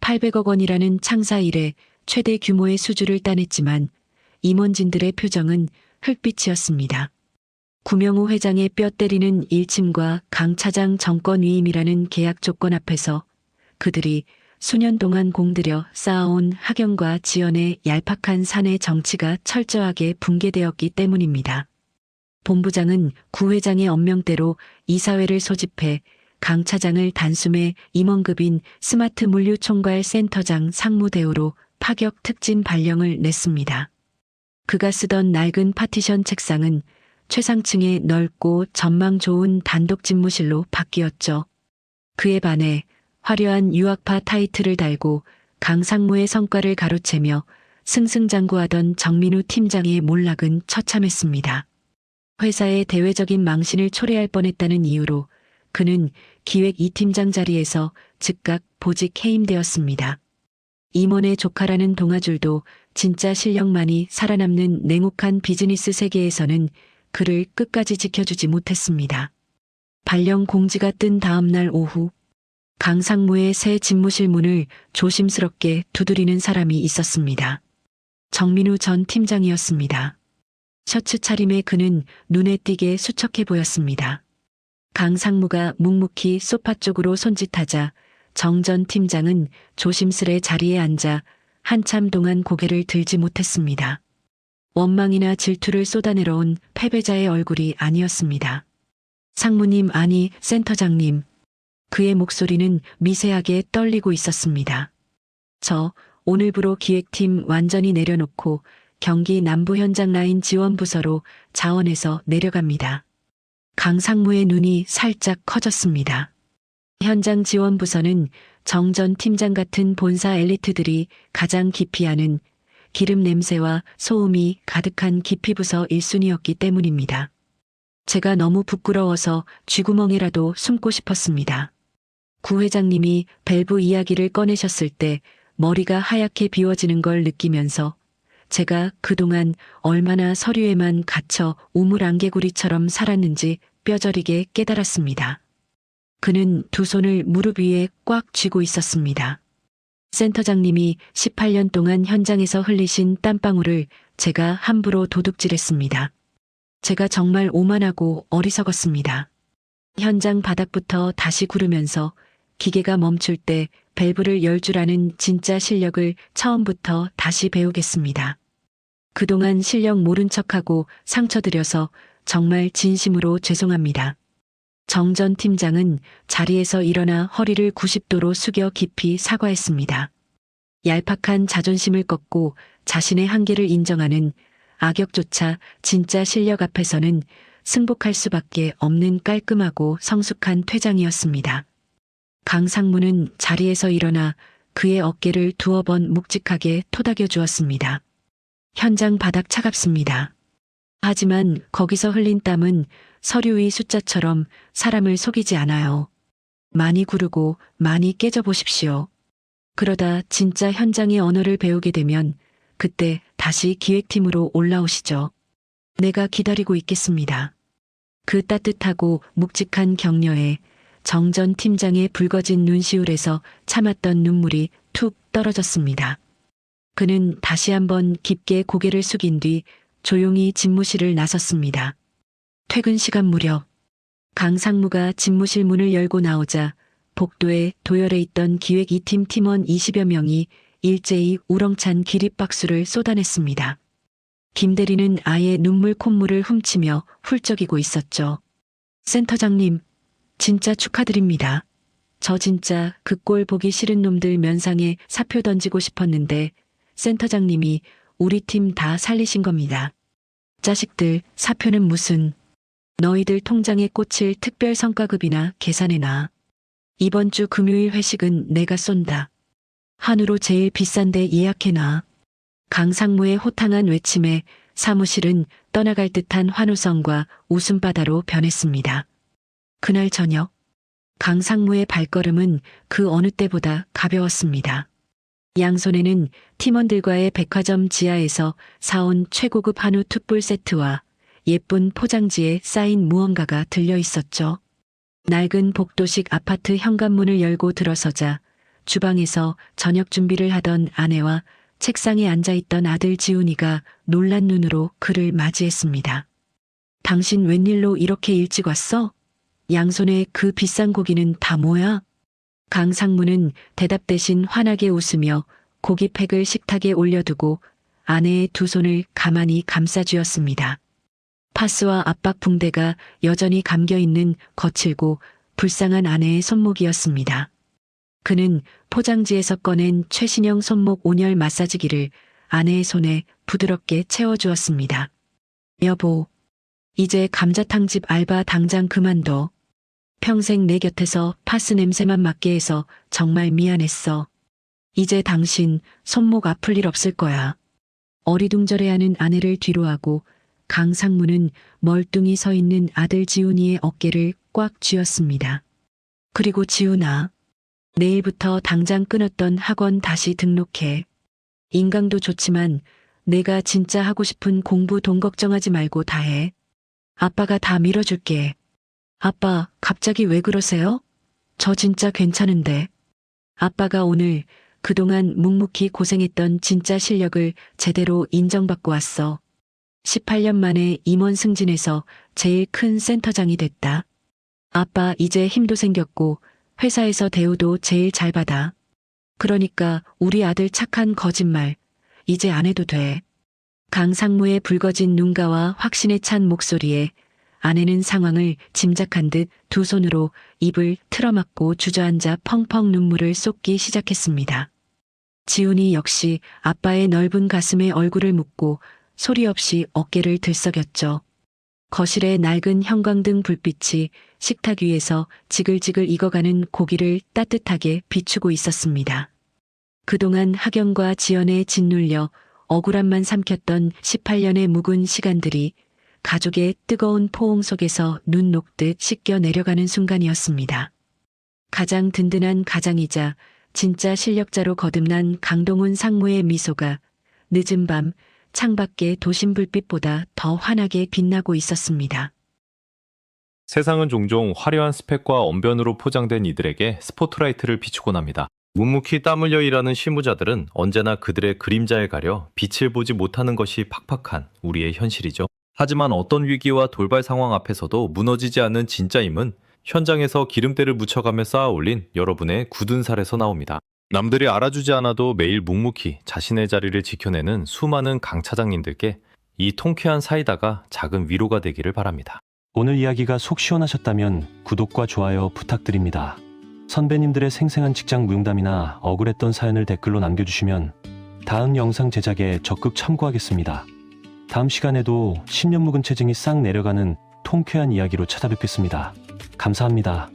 800억 원이라는 창사 이래 최대 규모의 수주를 따냈지만 임원진들의 표정은 흙빛이었습니다. 구명호 회장의 뼈 때리는 일침과 강 차장 정권 위임이라는 계약 조건 앞에서 그들이 수년 동안 공들여 쌓아온 학연과 지연의 얄팍한 사내 정치가 철저하게 붕괴되었기 때문입니다. 본부장은 구 회장의 엄명대로 이사회를 소집해 강 차장을 단숨에 임원급인 스마트 물류총괄 센터장 상무대우로 파격 특진 발령을 냈습니다. 그가 쓰던 낡은 파티션 책상은 최상층의 넓고 전망 좋은 단독 집무실로 바뀌었죠. 그에 반해 화려한 유학파 타이틀을 달고 강 상무의 성과를 가로채며 승승장구하던 정민우 팀장의 몰락은 처참했습니다. 회사의 대외적인 망신을 초래할 뻔했다는 이유로 그는 기획 2팀장 자리에서 즉각 보직 해임되었습니다. 임원의 조카라는 동아줄도 진짜 실력만이 살아남는 냉혹한 비즈니스 세계에서는 그를 끝까지 지켜주지 못했습니다. 발령 공지가 뜬 다음 날 오후 강 상무의 새 집무실 문을 조심스럽게 두드리는 사람이 있었습니다. 정민우 전 팀장이었습니다. 셔츠 차림의 그는 눈에 띄게 수척해 보였습니다. 강 상무가 묵묵히 소파 쪽으로 손짓하자 정 전 팀장은 조심스레 자리에 앉아 한참 동안 고개를 들지 못했습니다. 원망이나 질투를 쏟아내러 온 패배자의 얼굴이 아니었습니다. 상무님 아니 센터장님. 그의 목소리는 미세하게 떨리고 있었습니다. 저 오늘부로 기획팀 완전히 내려놓고 경기 남부 현장 라인 지원 부서로 자원해서 내려갑니다. 강 상무의 눈이 살짝 커졌습니다. 현장 지원 부서는 정 전 팀장 같은 본사 엘리트들이 가장 기피하는 기름 냄새와 소음이 가득한 기피부서 1순위였기 때문입니다. 제가 너무 부끄러워서 쥐구멍이라도 숨고 싶었습니다. 구 회장님이 밸브 이야기를 꺼내셨을 때 머리가 하얗게 비워지는 걸 느끼면서 제가 그동안 얼마나 서류에만 갇혀 우물안개구리처럼 살았는지 뼈저리게 깨달았습니다. 그는 두 손을 무릎 위에 꽉 쥐고 있었습니다. 센터장님이 18년 동안 현장에서 흘리신 땀방울을 제가 함부로 도둑질했습니다. 제가 정말 오만하고 어리석었습니다. 현장 바닥부터 다시 구르면서 기계가 멈출 때 밸브를 열 줄 아는 진짜 실력을 처음부터 다시 배우겠습니다. 그동안 실력 모른 척하고 상처드려서 정말 진심으로 죄송합니다. 정 전 팀장은 자리에서 일어나 허리를 90도로 숙여 깊이 사과했습니다. 얄팍한 자존심을 꺾고 자신의 한계를 인정하는 악역조차 진짜 실력 앞에서는 승복할 수밖에 없는 깔끔하고 성숙한 퇴장이었습니다. 강 상무는 자리에서 일어나 그의 어깨를 두어 번 묵직하게 토닥여 주었습니다. 현장 바닥 차갑습니다. 하지만 거기서 흘린 땀은 서류 위 숫자처럼 사람을 속이지 않아요. 많이 구르고 많이 깨져 보십시오. 그러다 진짜 현장의 언어를 배우게 되면 그때 다시 기획팀으로 올라오시죠. 내가 기다리고 있겠습니다. 그 따뜻하고 묵직한 격려에 정 전 팀장의 붉어진 눈시울에서 참았던 눈물이 툭 떨어졌습니다. 그는 다시 한번 깊게 고개를 숙인 뒤 조용히 집무실을 나섰습니다. 퇴근 시간 무렵 강 상무가 집무실 문을 열고 나오자 복도에 도열해 있던 기획 2팀 팀원 20여 명이 일제히 우렁찬 기립박수를 쏟아냈습니다. 김 대리는 아예 눈물 콧물을 훔치며 훌쩍이고 있었죠. 센터장님, 진짜 축하드립니다. 저 진짜 그 꼴 보기 싫은 놈들 면상에 사표 던지고 싶었는데 센터장님이 우리 팀 다 살리신 겁니다. 자식들, 사표는 무슨. 너희들 통장에 꽂힐 특별 성과급이나 계산해놔. 이번 주 금요일 회식은 내가 쏜다. 한우로 제일 비싼 데 예약해놔. 강상무의 호탕한 외침에 사무실은 떠나갈 듯한 환호성과 웃음바다로 변했습니다. 그날 저녁, 강상무의 발걸음은 그 어느 때보다 가벼웠습니다. 양손에는 팀원들과의 백화점 지하에서 사온 최고급 한우 툭불 세트와 예쁜 포장지에 쌓인 무언가가 들려 있었죠. 낡은 복도식 아파트 현관문을 열고 들어서자 주방에서 저녁 준비를 하던 아내와 책상에 앉아있던 아들 지훈이가 놀란 눈으로 그를 맞이했습니다. 당신 웬일로 이렇게 일찍 왔어? 양손에 그 비싼 고기는 다 뭐야? 강상무는 대답 대신 환하게 웃으며 고기팩을 식탁에 올려두고 아내의 두 손을 가만히 감싸쥐었습니다. 파스와 압박 붕대가 여전히 감겨있는 거칠고 불쌍한 아내의 손목이었습니다. 그는 포장지에서 꺼낸 최신형 손목 온열 마사지기를 아내의 손에 부드럽게 채워주었습니다. 여보, 이제 감자탕집 알바 당장 그만둬. 평생 내 곁에서 파스 냄새만 맡게 해서 정말 미안했어. 이제 당신 손목 아플 일 없을 거야. 어리둥절해하는 아내를 뒤로하고 강상무는 멀뚱히 서 있는 아들 지훈이의 어깨를 꽉 쥐었습니다. 그리고 지훈아, 내일부터 당장 끊었던 학원 다시 등록해. 인강도 좋지만 내가 진짜 하고 싶은 공부 돈 걱정하지 말고 다 해. 아빠가 다 밀어줄게. 아빠, 갑자기 왜 그러세요? 저 진짜 괜찮은데. 아빠가 오늘 그동안 묵묵히 고생했던 진짜 실력을 제대로 인정받고 왔어. 18년 만에 임원 승진해서 제일 큰 센터장이 됐다. 아빠 이제 힘도 생겼고 회사에서 대우도 제일 잘 받아. 그러니까 우리 아들 착한 거짓말 이제 안 해도 돼. 강상무의 붉어진 눈가와 확신에 찬 목소리에 아내는 상황을 짐작한 듯 두 손으로 입을 틀어막고 주저앉아 펑펑 눈물을 쏟기 시작했습니다. 지훈이 역시 아빠의 넓은 가슴에 얼굴을 묻고 소리 없이 어깨를 들썩였죠. 거실의 낡은 형광등 불빛이 식탁 위에서 지글지글 익어가는 고기를 따뜻하게 비추고 있었습니다. 그동안 학연과 지연에 짓눌려 억울함만 삼켰던 18년의 묵은 시간들이 가족의 뜨거운 포옹 속에서 눈 녹듯 씻겨 내려가는 순간이었습니다. 가장 든든한 가장이자 진짜 실력자로 거듭난 강동훈 상무의 미소가 늦은 밤 창밖의 도심 불빛보다 더 환하게 빛나고 있었습니다. 세상은 종종 화려한 스펙과 언변으로 포장된 이들에게 스포트라이트를 비추곤 합니다. 묵묵히 땀 흘려 일하는 실무자들은 언제나 그들의 그림자에 가려 빛을 보지 못하는 것이 팍팍한 우리의 현실이죠. 하지만 어떤 위기와 돌발 상황 앞에서도 무너지지 않는 진짜임은 현장에서 기름때를 묻혀가며 쌓아올린 여러분의 굳은 살에서 나옵니다. 남들이 알아주지 않아도 매일 묵묵히 자신의 자리를 지켜내는 수많은 강 차장님들께 이 통쾌한 사이다가 작은 위로가 되기를 바랍니다. 오늘 이야기가 속 시원하셨다면 구독과 좋아요 부탁드립니다. 선배님들의 생생한 직장 무용담이나 억울했던 사연을 댓글로 남겨주시면 다음 영상 제작에 적극 참고하겠습니다. 다음 시간에도 10년 묵은 체증이 싹 내려가는 통쾌한 이야기로 찾아뵙겠습니다. 감사합니다.